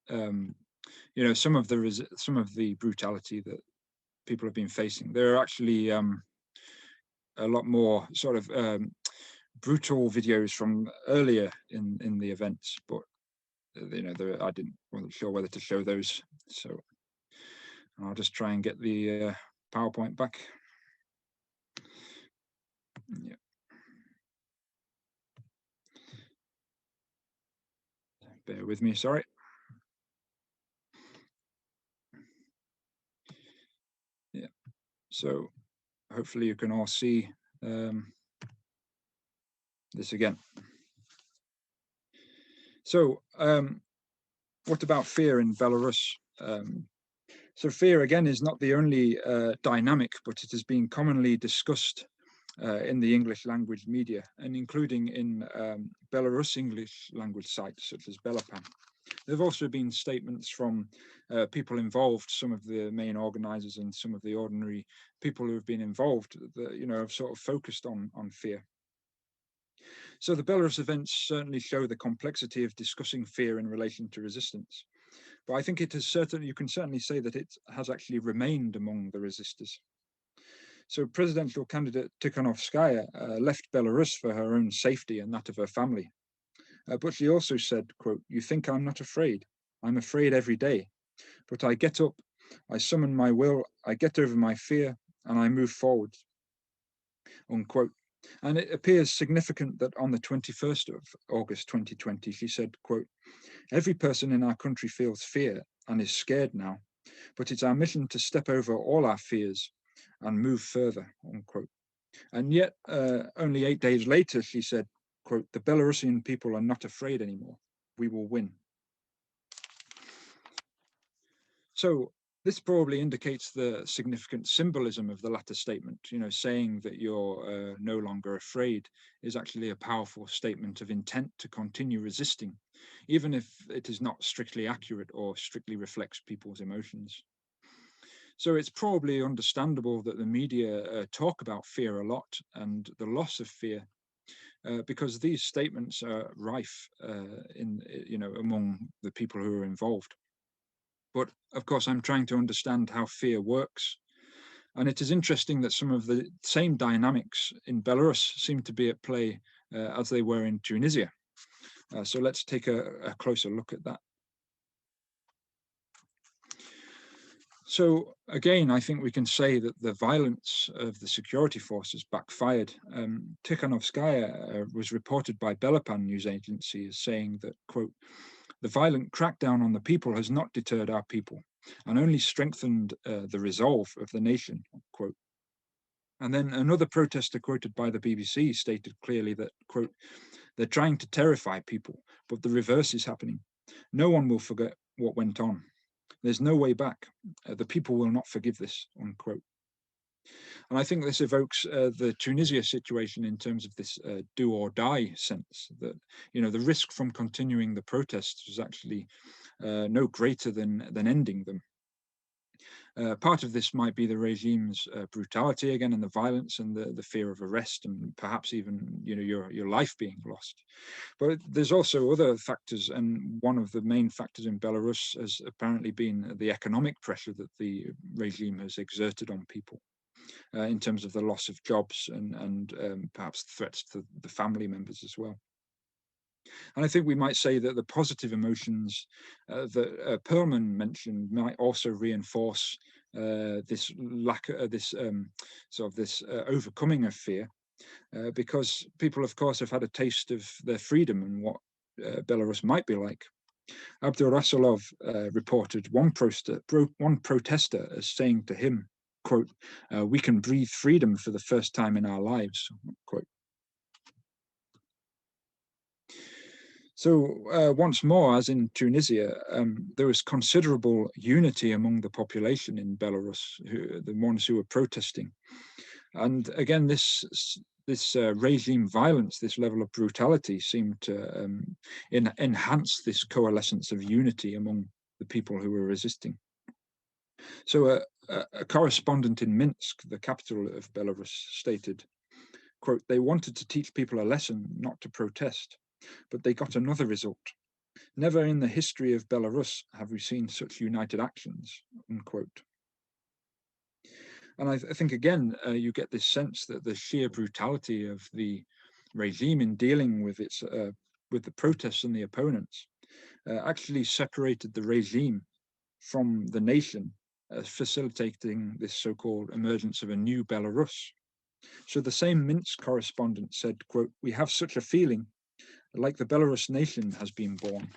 you know, some of the brutality that people have been facing. There are actually a lot more sort of brutal videos from earlier in the events, but you know, wasn't sure whether to show those. So I'll just try and get the PowerPoint back. Yeah. Bear with me, sorry. Yeah, so hopefully you can all see this again. So what about fear in Belarus? So fear again is not the only dynamic, but it has been commonly discussed in the English language media, and including in Belarus English language sites such as Belapan. There have also been statements from people involved, some of the main organizers and some of the ordinary people who have been involved that, you know, have sort of focused on fear. So the Belarus events certainly show the complexity of discussing fear in relation to resistance. But I think it has certainly, you can certainly say that it has actually remained among the resistors. So presidential candidate Tikhanovskaya left Belarus for her own safety and that of her family. But she also said, quote, "You think I'm not afraid? I'm afraid every day. But I get up, I summon my will, I get over my fear, and I move forward," unquote. And it appears significant that on the 21st of August 2020, she said, quote, "Every person in our country feels fear and is scared now, but it's our mission to step over all our fears and move further," unquote. And yet, only 8 days later, she said, quote, "The Belarusian people are not afraid anymore. We will win." So this probably indicates the significant symbolism of the latter statement. You know, saying that you're no longer afraid is actually a powerful statement of intent to continue resisting, even if it is not strictly accurate or strictly reflects people's emotions. So it's probably understandable that the media talk about fear a lot and the loss of fear, because these statements are rife among the people who are involved. But of course, I'm trying to understand how fear works. And it is interesting that some of the same dynamics in Belarus seem to be at play as they were in Tunisia. So let's take a closer look at that. So again, I think we can say that the violence of the security forces backfired. Tikhanovskaya was reported by Belapan news agency as saying that, quote, "The violent crackdown on the people has not deterred our people and only strengthened the resolve of the nation," quote. And then another protester quoted by the BBC stated clearly that, quote, "They're trying to terrify people, but the reverse is happening. No one will forget what went on. There's no way back. The people will not forgive this," unquote. And I think this evokes the Tunisia situation in terms of this do or die sense that, you know, the risk from continuing the protests was actually no greater than ending them. Part of this might be the regime's brutality again, and the violence and the fear of arrest and perhaps even, you know, your life being lost. But there's also other factors, and one of the main factors in Belarus has apparently been the economic pressure that the regime has exerted on people. In terms of the loss of jobs and perhaps threats to the family members as well. And I think we might say that the positive emotions that Perlman mentioned might also reinforce this lack of this overcoming of fear, because people, of course, have had a taste of their freedom and what Belarus might be like. Abdur Rasulov reported one protester as saying to him, quote, "We can breathe freedom for the first time in our lives," quote. So once more, as in Tunisia, there was considerable unity among the population in Belarus, the ones who were protesting. And again, this regime violence, this level of brutality seemed to enhance this coalescence of unity among the people who were resisting. So a correspondent in Minsk, the capital of Belarus, stated, quote, "They wanted to teach people a lesson not to protest, but they got another result. Never in the history of Belarus have we seen such united actions," unquote. And I think, again, you get this sense that the sheer brutality of the regime in dealing with with the protests and the opponents actually separated the regime from the nation, facilitating this so-called emergence of a new Belarus. So the same Minsk correspondent said, quote, "We have such a feeling like the Belarus nation has been born."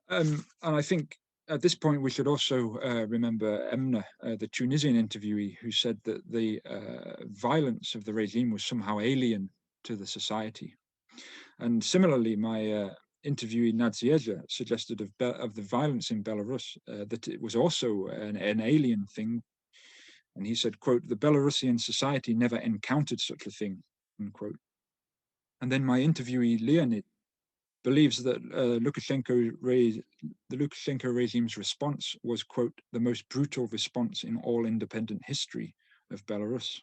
And I think at this point we should also remember Emna, the Tunisian interviewee, who said that the violence of the regime was somehow alien to the society. And similarly, my interviewee Nadzieja suggested of the violence in Belarus that it was also an alien thing And he said, quote, "The Belarusian society never encountered such a thing," unquote. And then my interviewee, Leonid, believes that the Lukashenko regime's response was, quote, "the most brutal response in all independent history of Belarus."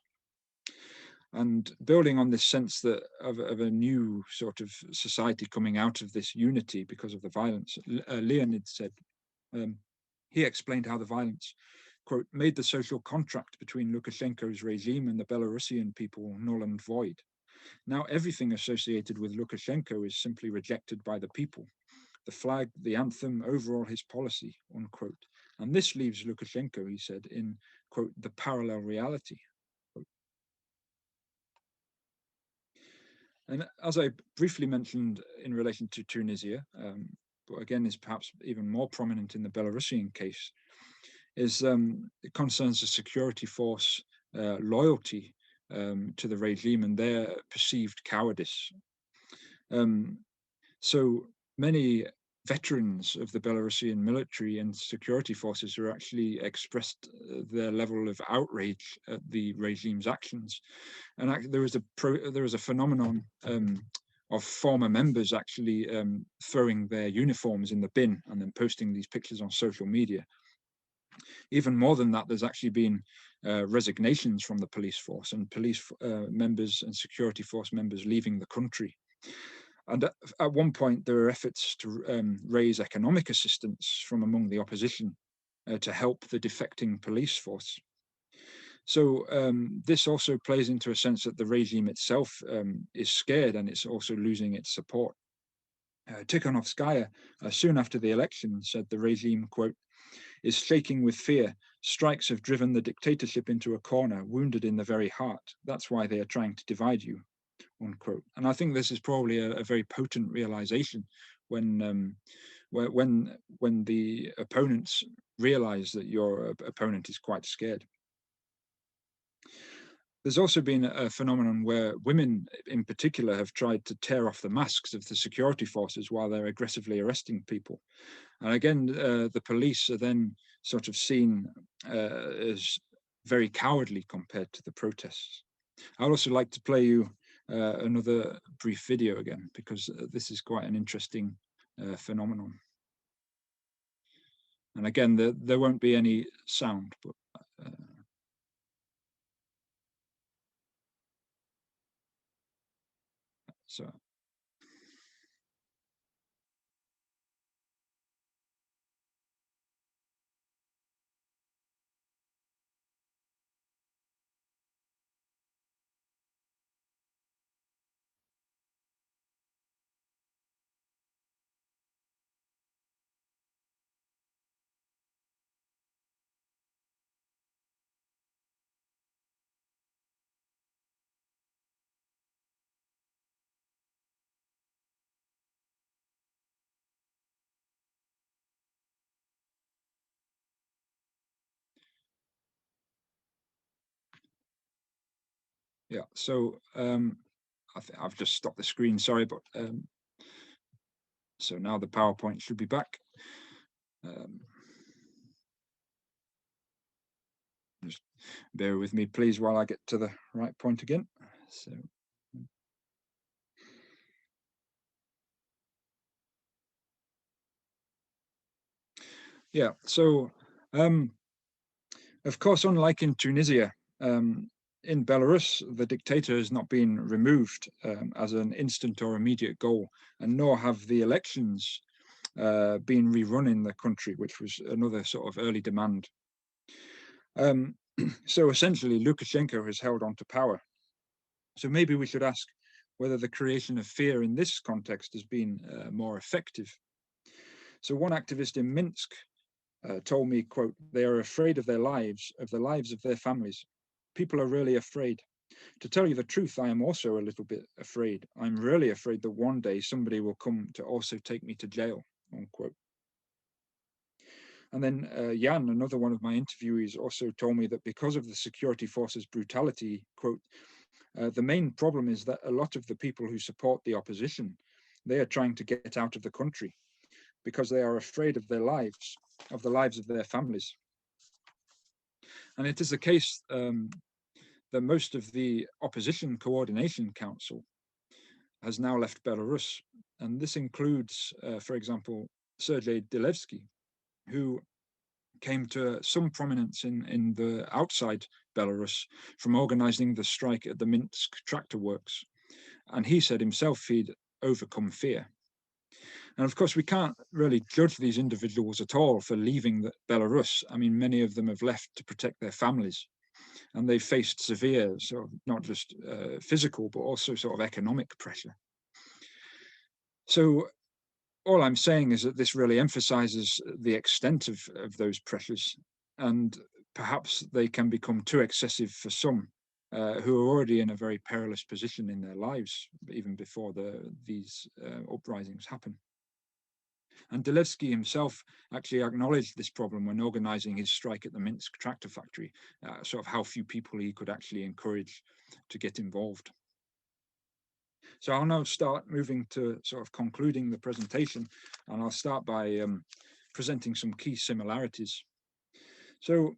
And building on this sense that of a new sort of society coming out of this unity because of the violence, Leonid said, he explained how the violence, quote, "made the social contract between Lukashenko's regime and the Belarusian people null and void. Now everything associated with Lukashenko is simply rejected by the people. The flag, the anthem, overall his policy," unquote. And this leaves Lukashenko, he said, in, quote, "the parallel reality." And as I briefly mentioned in relation to Tunisia, but again is perhaps even more prominent in the Belarusian case, is it concerns the security force loyalty to the regime and their perceived cowardice. So many veterans of the Belarusian military and security forces who actually expressed their level of outrage at the regime's actions. And there was a phenomenon of former members actually throwing their uniforms in the bin and then posting these pictures on social media. Even more than that, there's actually been resignations from the police force and police members and security force members leaving the country. And at one point, there were efforts to raise economic assistance from among the opposition to help the defecting police force. So this also plays into a sense that the regime itself is scared and it's also losing its support. Tikhanovskaya, soon after the election, said the regime, quote, "is shaking with fear. Strikes have driven the dictatorship into a corner, wounded in the very heart. That's why they are trying to divide you," unquote. And I think this is probably a very potent realization when the opponents realize that your opponent is quite scared. There's also been a phenomenon where women in particular have tried to tear off the masks of the security forces while they're aggressively arresting people. And again, the police are then sort of seen as very cowardly compared to the protests. I'd also like to play you another brief video again, because this is quite an interesting phenomenon. And again, there won't be any sound, but so. Yeah, so I've just stopped the screen, sorry, but so now the PowerPoint should be back. Just bear with me, please, while I get to the right point again. So. Yeah, so of course, unlike in Tunisia, in Belarus, the dictator has not been removed as an instant or immediate goal, and nor have the elections been rerun in the country, which was another sort of early demand. So essentially, Lukashenko has held on to power. So maybe we should ask whether the creation of fear in this context has been more effective. So one activist in Minsk told me, quote, "They are afraid of their lives, of the lives of their families. People are really afraid. To tell you the truth, I am also a little bit afraid. I'm really afraid that one day somebody will come to also take me to jail," unquote. And then Jan, another one of my interviewees, also told me that because of the security forces' brutality, quote, "the main problem is that a lot of the people who support the opposition, they are trying to get out of the country because they are afraid of their lives, of the lives of their families." And it is the case that most of the Opposition Coordination Council has now left Belarus. And this includes, for example, Sergei Dilevsky, who came to some prominence in the outside Belarus from organizing the strike at the Minsk tractor works. And he said himself he'd overcome fear. And of course, we can't really judge these individuals at all for leaving Belarus. I mean, many of them have left to protect their families, and they've faced severe, sort of not just physical, but also sort of economic pressure. So all I'm saying is that this really emphasizes the extent of those pressures, and perhaps they can become too excessive for some who are already in a very perilous position in their lives, even before these uprisings happen. And Dilevsky himself actually acknowledged this problem when organizing his strike at the Minsk tractor factory, sort of how few people he could actually encourage to get involved. So I'll now start moving to sort of concluding the presentation, and I'll start by presenting some key similarities. So,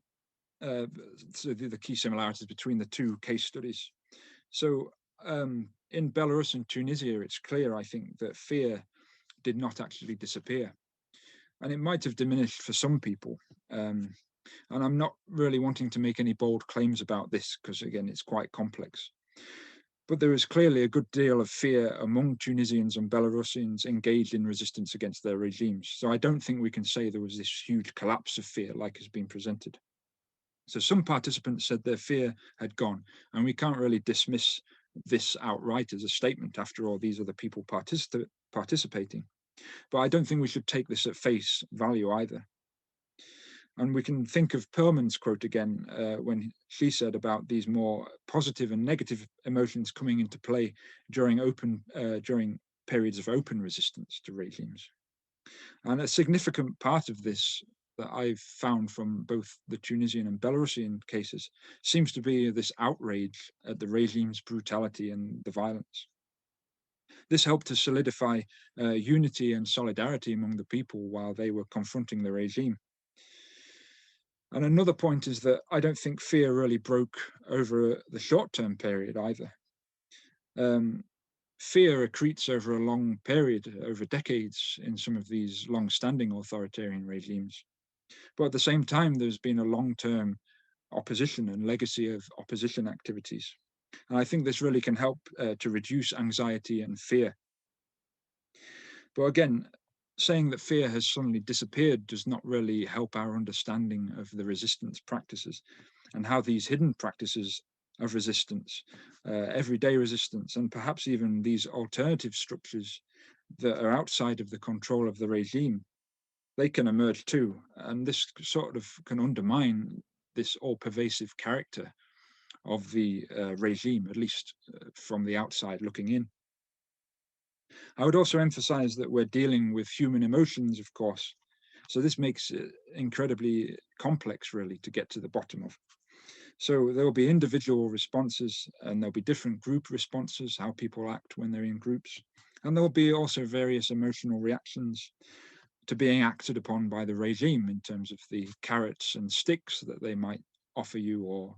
the key similarities between the two case studies. So in Belarus and Tunisia, it's clear, I think, that fear did not actually disappear. And it might have diminished for some people. And I'm not really wanting to make any bold claims about this because, again, it's quite complex. But there is clearly a good deal of fear among Tunisians and Belarusians engaged in resistance against their regimes. So I don't think we can say there was this huge collapse of fear like has been presented. So some participants said their fear had gone, and we can't really dismiss this outright as a statement. After all, these are the people participating. But I don't think we should take this at face value either. And we can think of Perlman's quote again when she said about these more positive and negative emotions coming into play during periods of open resistance to regimes. And a significant part of this that I've found from both the Tunisian and Belarusian cases seems to be this outrage at the regime's brutality and the violence. This helped to solidify unity and solidarity among the people while they were confronting the regime. And another point is that I don't think fear really broke over the short-term period either. Fear accretes over a long period, over decades, in some of these long-standing authoritarian regimes. But at the same time, there's been a long-term opposition and legacy of opposition activities. And I think this really can help to reduce anxiety and fear. But again, saying that fear has suddenly disappeared does not really help our understanding of the resistance practices and how these hidden practices of resistance, everyday resistance, and perhaps even these alternative structures that are outside of the control of the regime, they can emerge too. And this sort of can undermine this all-pervasive character of the regime, at least from the outside looking in. I would also emphasize that we're dealing with human emotions, of course. So this makes it incredibly complex, really, to get to the bottom of. So there will be individual responses, and there'll be different group responses, how people act when they're in groups. And there'll be also various emotional reactions to being acted upon by the regime in terms of the carrots and sticks that they might offer you or,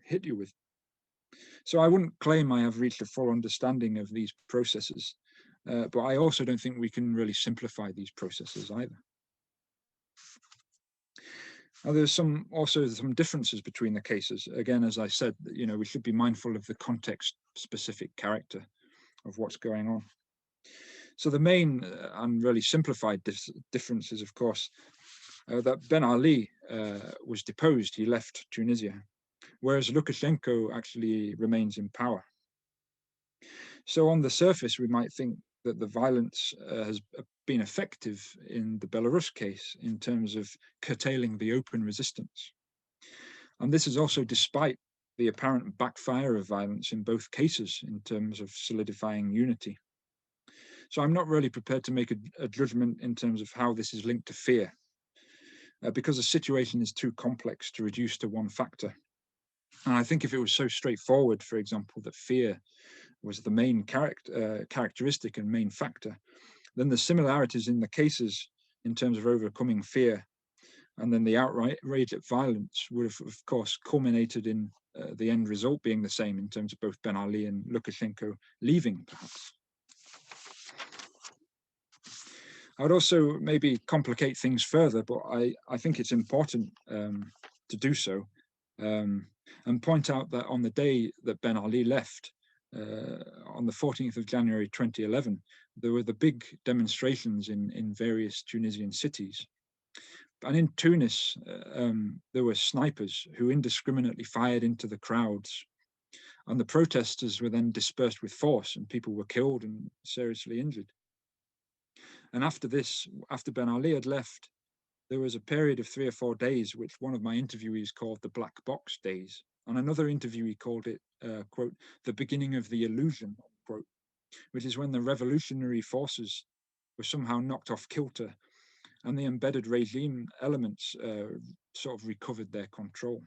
hit you with. So I wouldn't claim I have reached a full understanding of these processes, but I also don't think we can really simplify these processes either. Now, there's also some differences between the cases. Again, as I said, we should be mindful of the context-specific character of what's going on. So the main and really simplified difference is, of course, that Ben Ali was deposed. He left Tunisia, whereas Lukashenko actually remains in power. So on the surface, we might think that the violence has been effective in the Belarus case in terms of curtailing the open resistance. And this is also despite the apparent backfire of violence in both cases in terms of solidifying unity. So I'm not really prepared to make a judgment in terms of how this is linked to fear, because the situation is too complex to reduce to one factor. And I think if it was so straightforward, for example, that fear was the main characteristic and main factor, then the similarities in the cases in terms of overcoming fear And then the outrage at violence would have, of course, culminated in the end result being the same in terms of both Ben Ali and Lukashenko leaving, perhaps. I would also maybe complicate things further, but I think it's important to do so, and point out that on the day that Ben Ali left, on the 14th of January 2011, there were the big demonstrations in various Tunisian cities. And in Tunis, there were snipers who indiscriminately fired into the crowds. And the protesters were then dispersed with force, and people were killed and seriously injured. And after this, after Ben Ali had left, there was a period of 3 or 4 days, which one of my interviewees called the black box days. And another interviewee called it, quote, the beginning of the illusion, quote, which is when the revolutionary forces were somehow knocked off kilter and the embedded regime elements sort of recovered their control.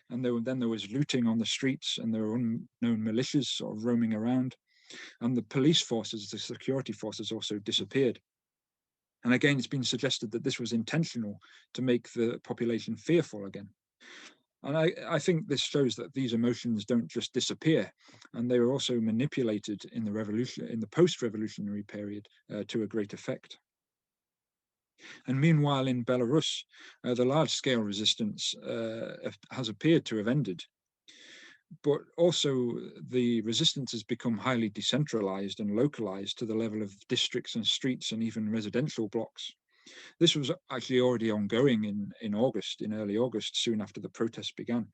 And then there was looting on the streets, and there were unknown militias sort of roaming around. And the police forces, the security forces, also disappeared. And again, it's been suggested that this was intentional to make the population fearful again. And I think this shows that these emotions don't just disappear, and they were also manipulated in the revolution, in the post-revolutionary period, to a great effect. And meanwhile, in Belarus, the large-scale resistance has appeared to have ended. But also the resistance has become highly decentralized and localized to the level of districts and streets and even residential blocks. This was actually already ongoing in August, in early August, soon after the protests began.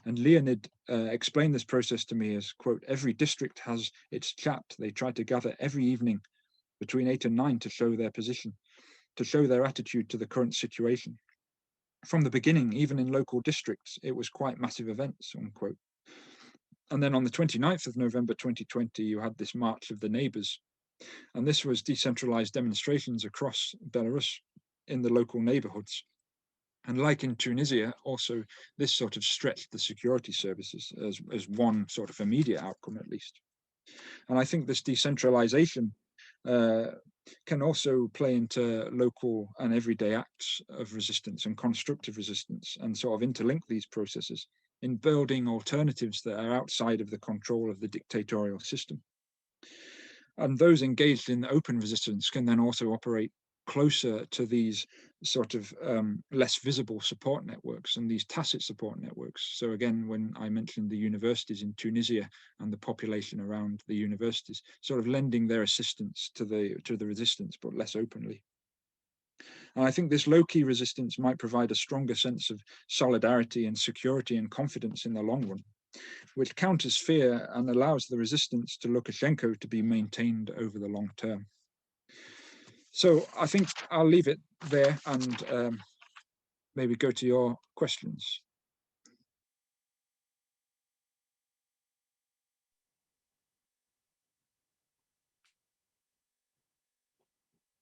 And Leonid explained this process to me as, quote, every district has its chat. They try to gather every evening between 8 and 9 to show their position, to show their attitude to the current situation. From the beginning, even in local districts, it was quite massive events, unquote. And then on the 29th of November 2020, you had this March of the Neighbors. And this was decentralized demonstrations across Belarus in the local neighborhoods. And like in Tunisia, also, this sort of stretched the security services as one sort of immediate outcome, at least. And I think this decentralization can also play into local and everyday acts of resistance and constructive resistance, and sort of interlink these processes in building alternatives that are outside of the control of the dictatorial system. And those engaged in open resistance can then also operate closer to these sort of less visible support networks and these tacit support networks. So again, when I mentioned the universities in Tunisia and the population around the universities, sort of lending their assistance to the resistance, but less openly. And I think this low-key resistance might provide a stronger sense of solidarity and security and confidence in the long run, which counters fear and allows the resistance to Lukashenko to be maintained over the long term. So I think I'll leave it there and maybe go to your questions.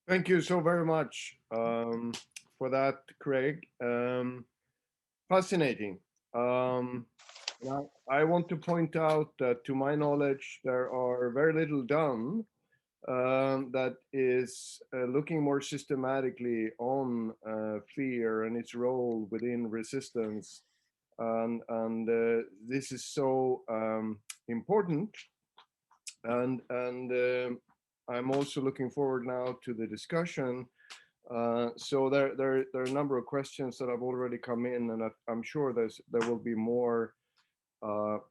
Thank you so very much for that, Craig. Fascinating. Now, I want to point out that, to my knowledge, there are very little done that is looking more systematically on fear and its role within resistance. And this is so important. And I'm also looking forward now to the discussion. So there are a number of questions that have already come in, and I'm sure there will be more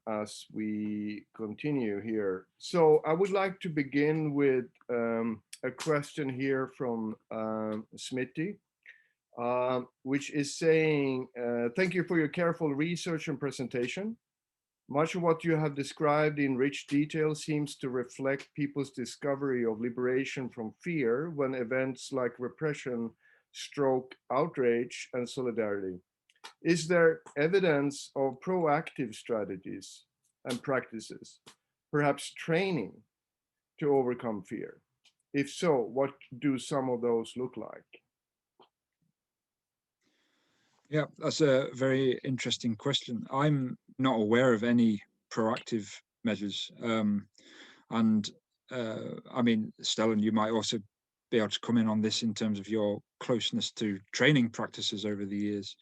as we continue here. So I would like to begin with a question here from Smitty, which is saying, thank you for your careful research and presentation. Much of what you have described in rich detail seems to reflect people's discovery of liberation from fear when events like repression stroke outrage and solidarity. Is there evidence of proactive strategies and practices, perhaps training, to overcome fear? If so, what do some of those look like? Yeah, that's a very interesting question. I'm not aware of any proactive measures. I mean, Stellan, you might also be able to come in on this in terms of your closeness to training practices over the years.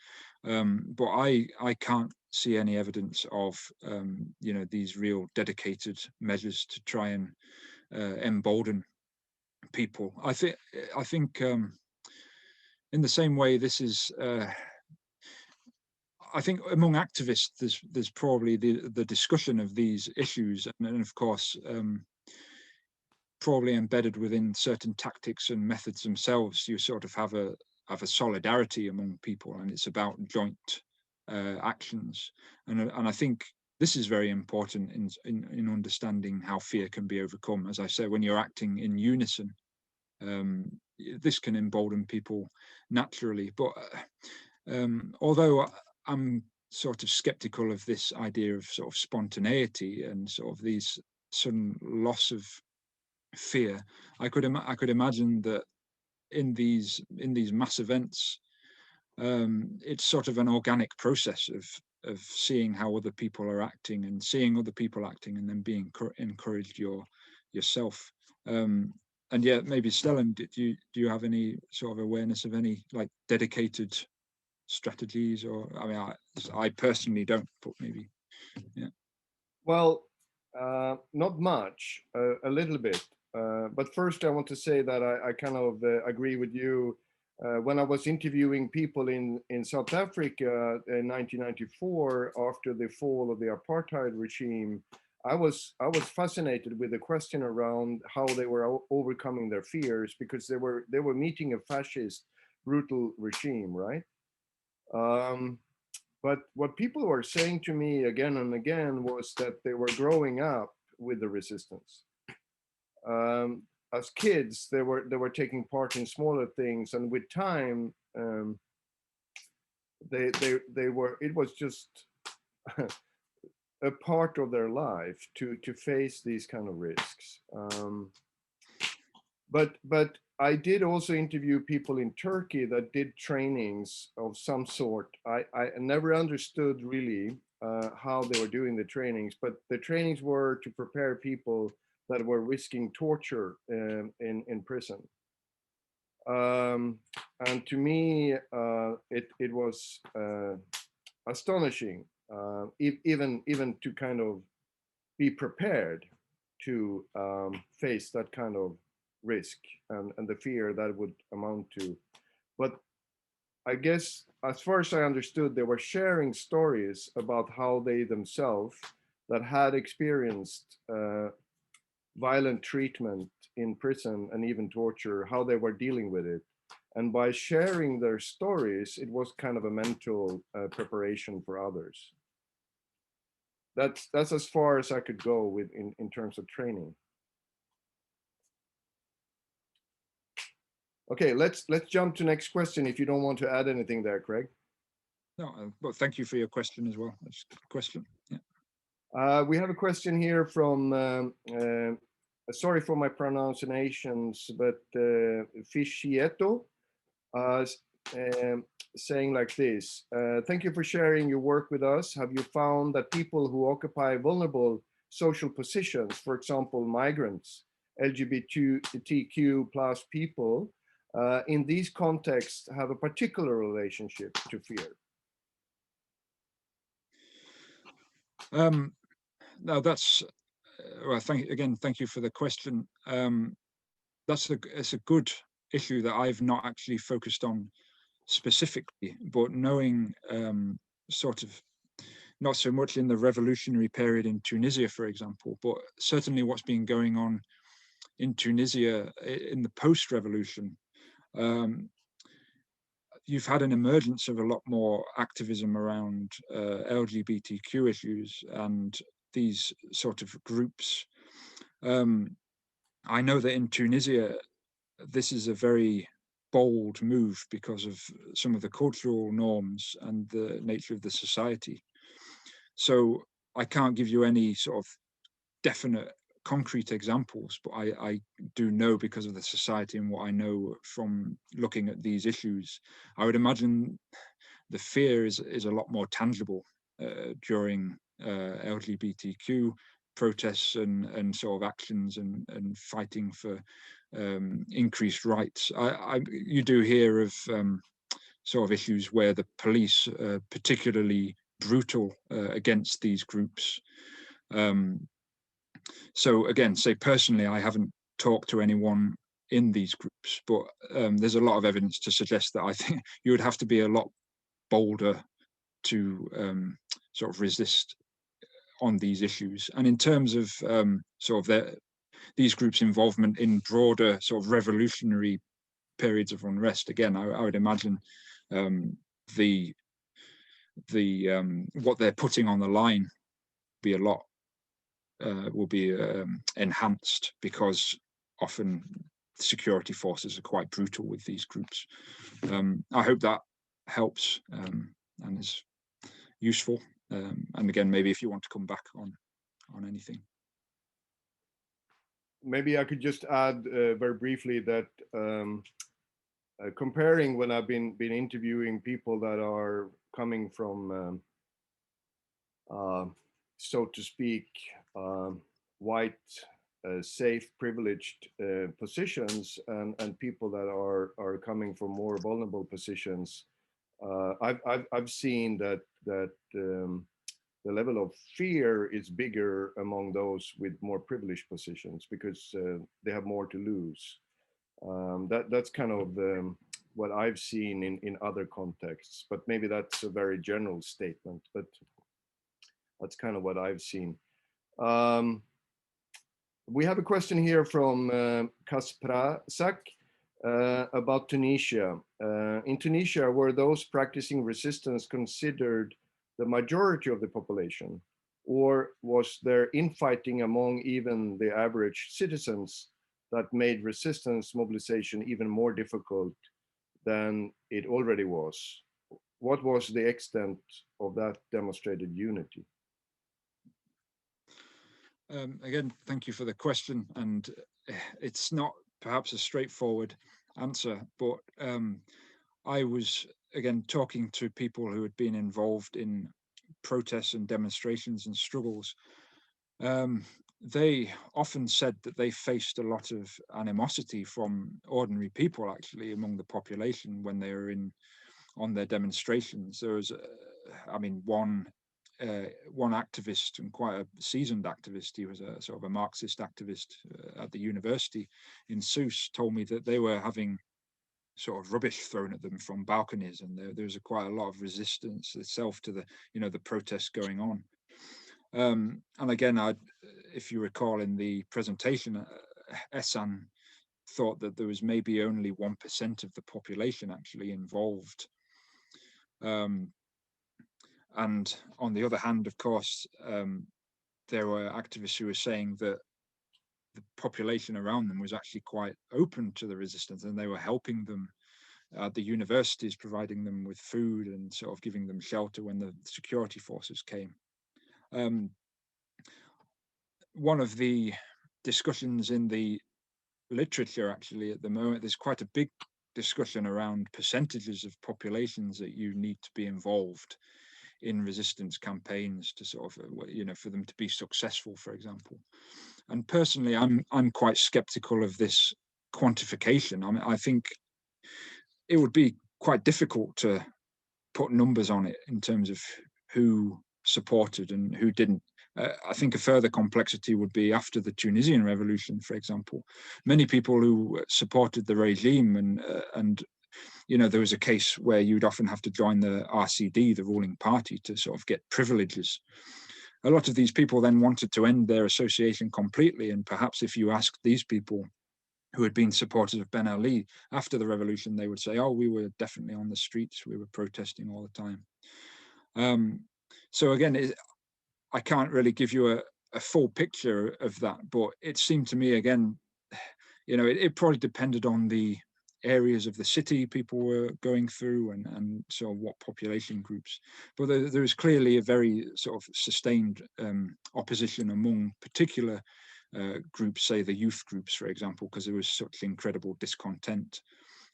But I can't see any evidence of these real dedicated measures to try and embolden people. I think in the same way, this is I think among activists there's probably the discussion of these issues, and of course probably embedded within certain tactics and methods themselves, you sort of have a solidarity among people, and it's about joint actions. And I think this is very important in understanding how fear can be overcome. As I said, when you're acting in unison, this can embolden people naturally. But although I'm sort of skeptical of this idea of sort of spontaneity and sort of these sudden loss of fear, I could imagine that in these mass events, it's sort of an organic process of seeing how other people are acting and seeing other people acting, and then being encouraged yourself. And yeah, maybe Stellan, do you have any sort of awareness of any like dedicated strategies? Or I mean, I personally don't, but maybe, yeah. Well, not much, a little bit. But first, I want to say that I kind of agree with you. When I was interviewing people in South Africa in 1994, after the fall of the apartheid regime, I was fascinated with the question around how they were overcoming their fears, because they were meeting a fascist, brutal regime, right? But what people were saying to me again and again was that they were growing up with the resistance. As kids, they were taking part in smaller things, and with time, they were. It was just a part of their life to face these kind of risks. But I did also interview people in Turkey that did trainings of some sort. I never understood really how they were doing the trainings, but the trainings were to prepare people that were risking torture in prison. And to me, it was astonishing, even to kind of be prepared to face that kind of risk and the fear that would amount to. But I guess, as far as I understood, they were sharing stories about how they themselves that had experienced violent treatment in prison and even torture, how they were dealing with it. And by sharing their stories, it was kind of a mental preparation for others. That's as far as I could go with in terms of training. Okay, let's jump to next question if you don't want to add anything there, Craig. No, but thank you for your question as well. That's a good question. Yeah. We have a question here from, sorry for my pronunciations, but Fischieto, saying like this: thank you for sharing your work with us. Have you found that people who occupy vulnerable social positions, for example, migrants, LGBTQ plus people, in these contexts have a particular relationship to fear? No, that's well. Thank you for the question. It's a good issue that I've not actually focused on specifically, but knowing sort of not so much in the revolutionary period in Tunisia, for example, but certainly what's been going on in Tunisia in the post-revolution. You've had an emergence of a lot more activism around LGBTQ issues and these sort of groups. I know that in Tunisia, this is a very bold move because of some of the cultural norms and the nature of the society. So I can't give you any sort of definite concrete examples, but I do know, because of the society and what I know from looking at these issues, I would imagine the fear is a lot more tangible during LGBTQ protests and sort of actions and fighting for increased rights. You do hear of sort of issues where the police are particularly brutal against these groups. So again, say personally, I haven't talked to anyone in these groups, but there's a lot of evidence to suggest that I think you would have to be a lot bolder to sort of resist on these issues. And in terms of sort of these groups' involvement in broader sort of revolutionary periods of unrest, again, I would imagine what they're putting on the line will be enhanced, because often security forces are quite brutal with these groups. I hope that helps and is useful. And again, maybe if you want to come back on anything. Maybe I could just add very briefly that comparing when I've been interviewing people that are coming from, so to speak, white, safe, privileged positions, and people that are coming from more vulnerable positions, I've seen that the level of fear is bigger among those with more privileged positions, because they have more to lose. That's kind of what I've seen in other contexts, but maybe that's a very general statement, but that's kind of what I've seen. We have a question here from Kasprasak about Tunisia. In Tunisia, were those practicing resistance considered the majority of the population, or was there infighting among even the average citizens that made resistance mobilization even more difficult than it already was? What was the extent of that demonstrated unity? Again, thank you for the question, and it's not perhaps a straightforward answer, but I was, again, talking to people who had been involved in protests and demonstrations and struggles. They often said that they faced a lot of animosity from ordinary people, actually, among the population when they were on their demonstrations. There was, one activist, and quite a seasoned activist, he was a sort of a Marxist activist at the university in Sousse, told me that they were having sort of rubbish thrown at them from balconies, and there was quite a lot of resistance itself to the protests going on. And again, if you recall in the presentation, Ehsan thought that there was maybe only 1% of the population actually involved. And on the other hand, of course, there were activists who were saying that the population around them was actually quite open to the resistance, and they were helping them at the universities, providing them with food and sort of giving them shelter when the security forces came. One of the discussions in the literature, actually, at the moment, there's quite a big discussion around percentages of populations that you need to be involved in resistance campaigns to sort of, for them to be successful, for example. And personally, I'm quite skeptical of this quantification. I mean, I think it would be quite difficult to put numbers on it in terms of who supported and who didn't. I think a further complexity would be after the Tunisian Revolution, for example. Many people who supported the regime and there was a case where you'd often have to join the RCD, the ruling party, to sort of get privileges. A lot of these people then wanted to end their association completely, and perhaps if you asked these people who had been supporters of Ben Ali after the revolution, they would say, oh, we were definitely on the streets, we were protesting all the time. So again, I can't really give you a full picture of that, but it seemed to me, again, it probably depended on the areas of the city people were going through and so what population groups. But there is clearly a very sort of sustained opposition among particular groups, say the youth groups, for example, because there was such incredible discontent.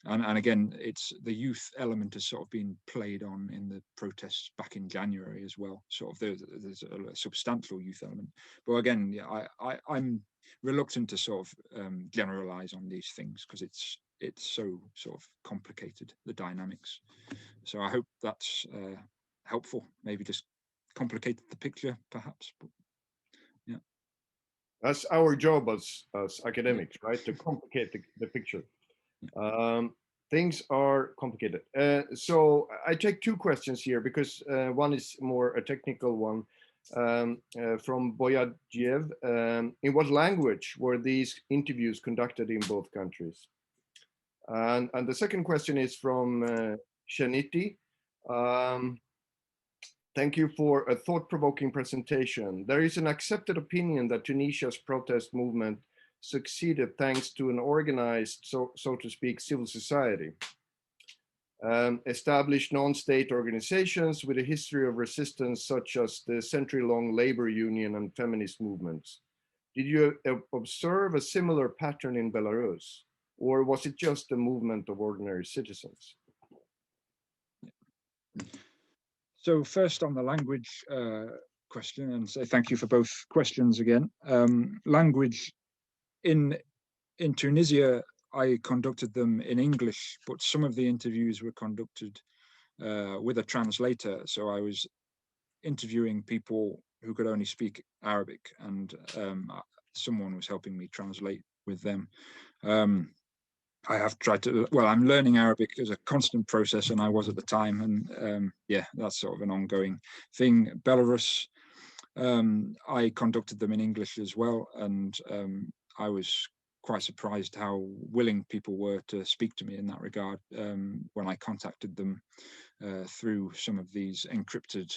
And again, it's the youth element has sort of been played on in the protests back in January as well. Sort of there's a substantial youth element. But again, yeah, I'm reluctant to sort of generalize on these things because it's so sort of complicated, the dynamics. So I hope that's helpful. Maybe just complicated the picture, perhaps. But, yeah, that's our job as academics, right? To complicate the picture. Things are complicated. So I take two questions here because one is more a technical one from Boyadjev. In what language were these interviews conducted in both countries? And the second question is from Shaniti. Thank you for a thought-provoking presentation. There is an accepted opinion that Tunisia's protest movement succeeded thanks to an organized, so to speak, civil society. Established non-state organizations with a history of resistance, such as the century-long labor union and feminist movements. Did you observe a similar pattern in Belarus, or was it just a movement of ordinary citizens? So first on the language question, and say thank you for both questions again. Language in Tunisia, I conducted them in English, but some of the interviews were conducted with a translator. So I was interviewing people who could only speak Arabic, and someone was helping me translate with them. I have tried to, well, I'm learning Arabic as a constant process, and I was at the time, and yeah, that's sort of an ongoing thing. Belarus, I conducted them in English as well, and I was quite surprised how willing people were to speak to me in that regard when I contacted them through some of these encrypted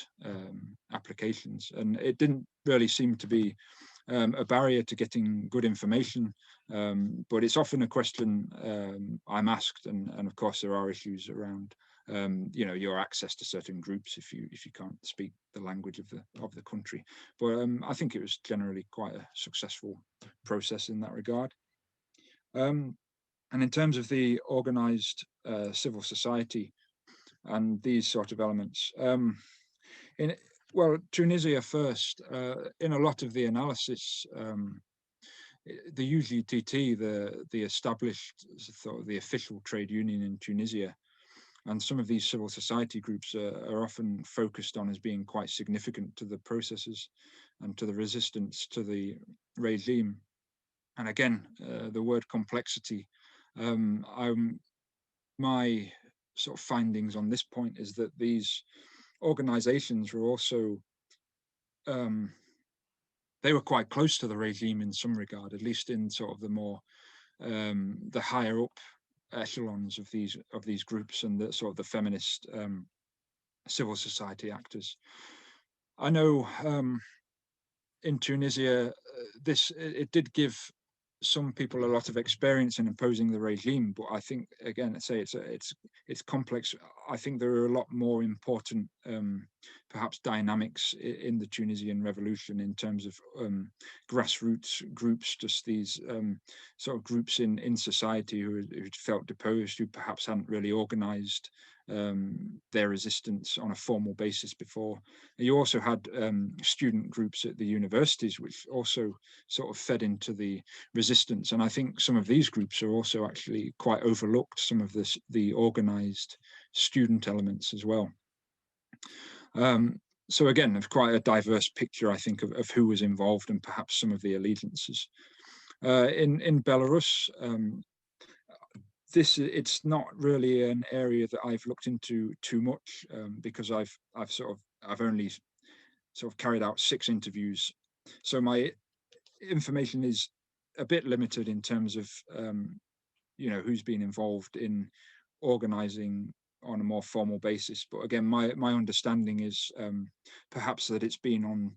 applications. And it didn't really seem to be a barrier to getting good information, but it's often a question I'm asked, and of course there are issues around you know, your access to certain groups if you can't speak the language of the country. But I think it was generally quite a successful process in that regard. And in terms of the organized civil society and these sort of elements, well, Tunisia first, in a lot of the analysis, the UGTT, the established, sort of the official trade union in Tunisia, and some of these civil society groups are often focused on as being quite significant to the processes and to the resistance to the regime. And again, the word complexity, my sort of findings on this point is that these organizations were also, they were quite close to the regime in some regard, at least in sort of the more, the higher up echelons of these groups and the sort of the feminist civil society actors. I know in Tunisia, it did give some people a lot of experience in imposing the regime, but I think, again, I say it's complex. I think there are a lot more important perhaps dynamics in the Tunisian Revolution in terms of grassroots groups, just these sort of groups in society who felt deposed, who perhaps hadn't really organized their resistance on a formal basis before. You also had student groups at the universities, which also sort of fed into the resistance. And I think some of these groups are also actually quite overlooked, some of the organized student elements as well. So again, there's quite a diverse picture, I think, of who was involved and perhaps some of the allegiances. In Belarus, it's not really an area that I've looked into too much because I've only sort of carried out 6 interviews, so my information is a bit limited in terms of you know, who's been involved in organizing on a more formal basis. But again, my understanding is perhaps that it's been on.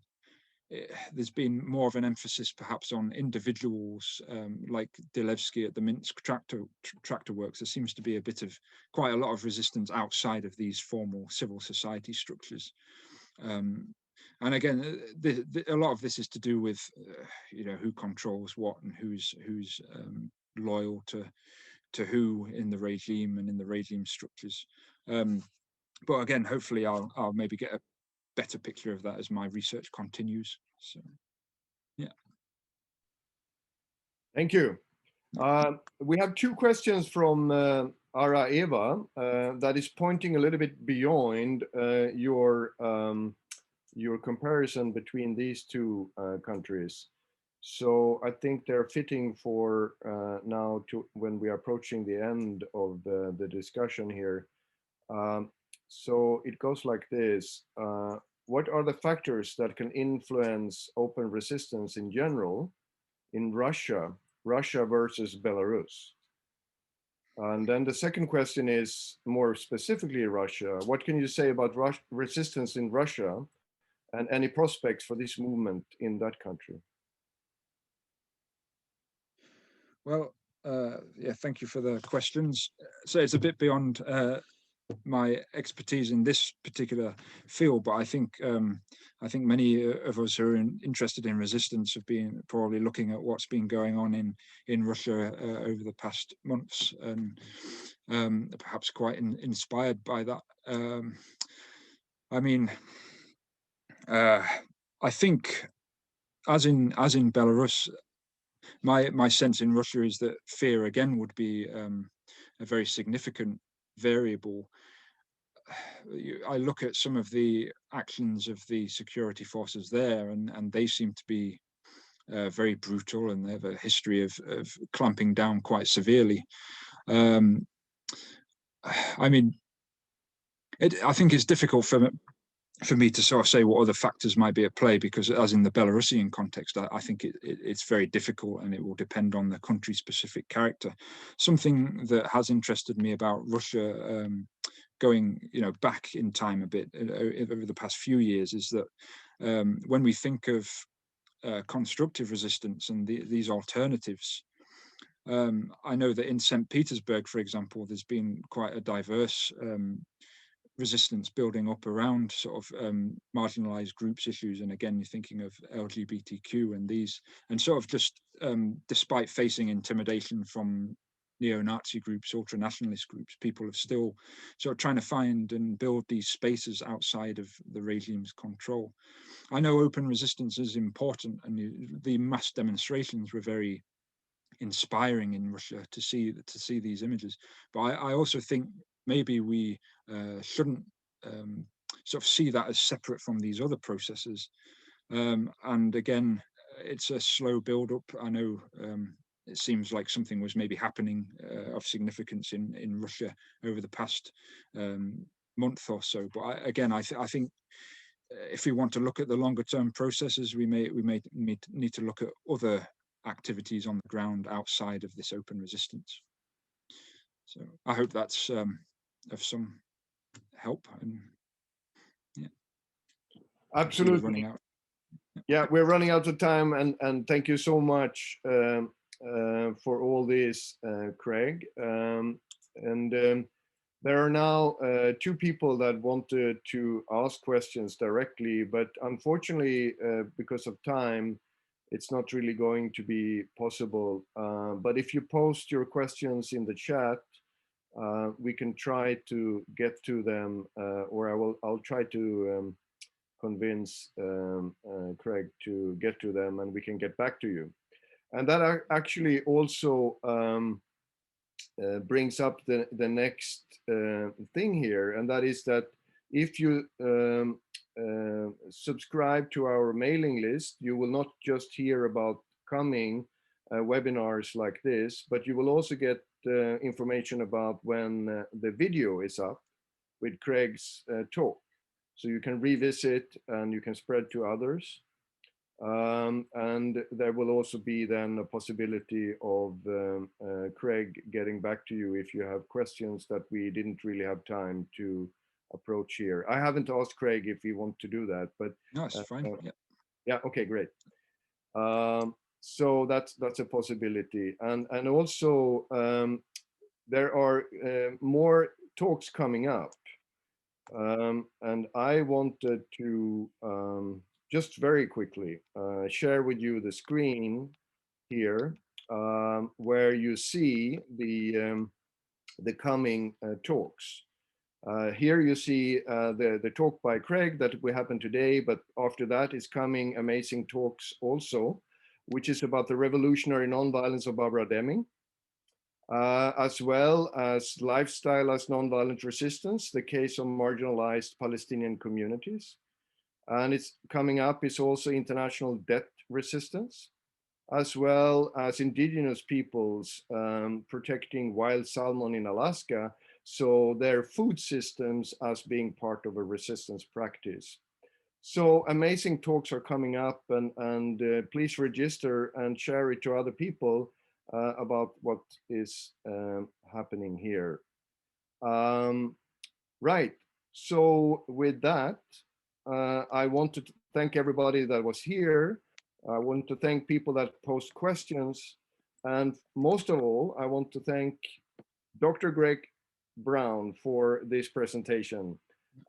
There's been more of an emphasis perhaps on individuals like Delevsky at the Minsk tractor works. There seems to be quite a lot of resistance outside of these formal civil society structures. And again, a lot of this is to do with you know, who controls what and who's loyal to to who in the regime and in the regime structures. But again, hopefully I'll maybe get a better picture of that as my research continues. So, yeah. Thank you. We have two questions from Ara Eva that is pointing a little bit beyond your comparison between these two countries. So I think they're fitting for now to when we are approaching the end of the discussion here. So it goes like this. What are the factors that can influence open resistance in general in Russia versus Belarus? And then the second question is more specifically Russia. What can you say about resistance in Russia and any prospects for this movement in that country? Well, yeah, thank you for the questions. So it's a bit beyond my expertise in this particular field, but I think many of us who are interested in resistance have been probably looking at what's been going on in Russia over the past months, and perhaps quite inspired by that. I mean, I think, as in Belarus, my sense in Russia is that fear again would be a very significant variable. I look at some of the actions of the security forces there, and they seem to be very brutal, and they have a history of clamping down quite severely. I mean, I think it's difficult for me to sort of say what other factors might be at play, because as in the Belarusian context, I think it's very difficult, and it will depend on the country specific character. Something that has interested me about Russia, going back in time a bit over the past few years, is that when we think of constructive resistance and these alternatives, I know that in St. Petersburg, for example, there's been quite a diverse resistance building up around sort of marginalized groups issues. And again, you're thinking of LGBTQ and these, and sort of just despite facing intimidation from neo-Nazi groups, ultra-nationalist groups, people have still sort of trying to find and build these spaces outside of the regime's control. I know open resistance is important, and the mass demonstrations were very inspiring in Russia to see these images. But I also think maybe we shouldn't sort of see that as separate from these other processes. And again, it's a slow build-up. I know it seems like something was maybe happening of significance in Russia over the past month or so. But I think if we want to look at the longer-term processes, we may need to look at other activities on the ground outside of this open resistance. So I hope that's of some help. And yeah, absolutely. We're running out. Yeah, we're running out of time, and thank you so much for all this, Craig. There are now two people that wanted to ask questions directly, but unfortunately, because of time, it's not really going to be possible. But if you post your questions in the chat, we can try to get to them, or I'll try to convince Craig to get to them, and we can get back to you. And that actually also brings up the next thing here, and that is that if you subscribe to our mailing list, you will not just hear about coming webinars like this, but you will also get information about when the video is up with Craig's talk. So you can revisit and you can spread to others. And there will also be then a possibility of Craig getting back to you if you have questions that we didn't really have time to approach here. I haven't asked Craig if he wants to do that, but no, it's fine. Yeah, okay, great. So that's a possibility, and also there are more talks coming up, and I wanted to just very quickly share with you the screen here. where you see the coming talks. Here you see the talk by Craig that will happen today, but after that is coming amazing talks also, which is about the revolutionary nonviolence of Barbara Deming, as well as lifestyle as nonviolent resistance, the case of marginalized Palestinian communities. And it's coming up is also international debt resistance, as well as indigenous peoples protecting wild salmon in Alaska, so their food systems as being part of a resistance practice. So amazing talks are coming up, and please register and share it to other people about what is happening here. Right, so with that, I want to thank everybody that was here. I want to thank people that post questions. And most of all, I want to thank Dr. Greg Brown for this presentation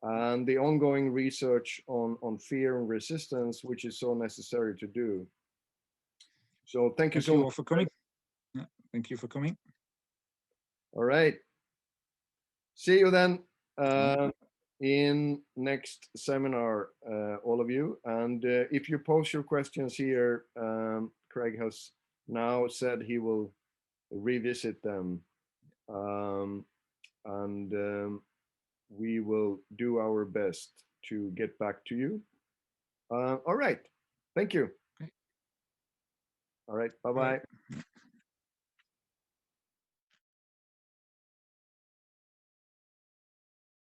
and the ongoing research on fear and resistance, which is so necessary to do. So thank you so much all for coming. Yeah, thank you for coming. All right. See you then in next seminar, all of you. And if you post your questions here, Craig has now said he will revisit them. We will do our best to get back to you. All right. Thank you. Okay. All right. Bye-bye.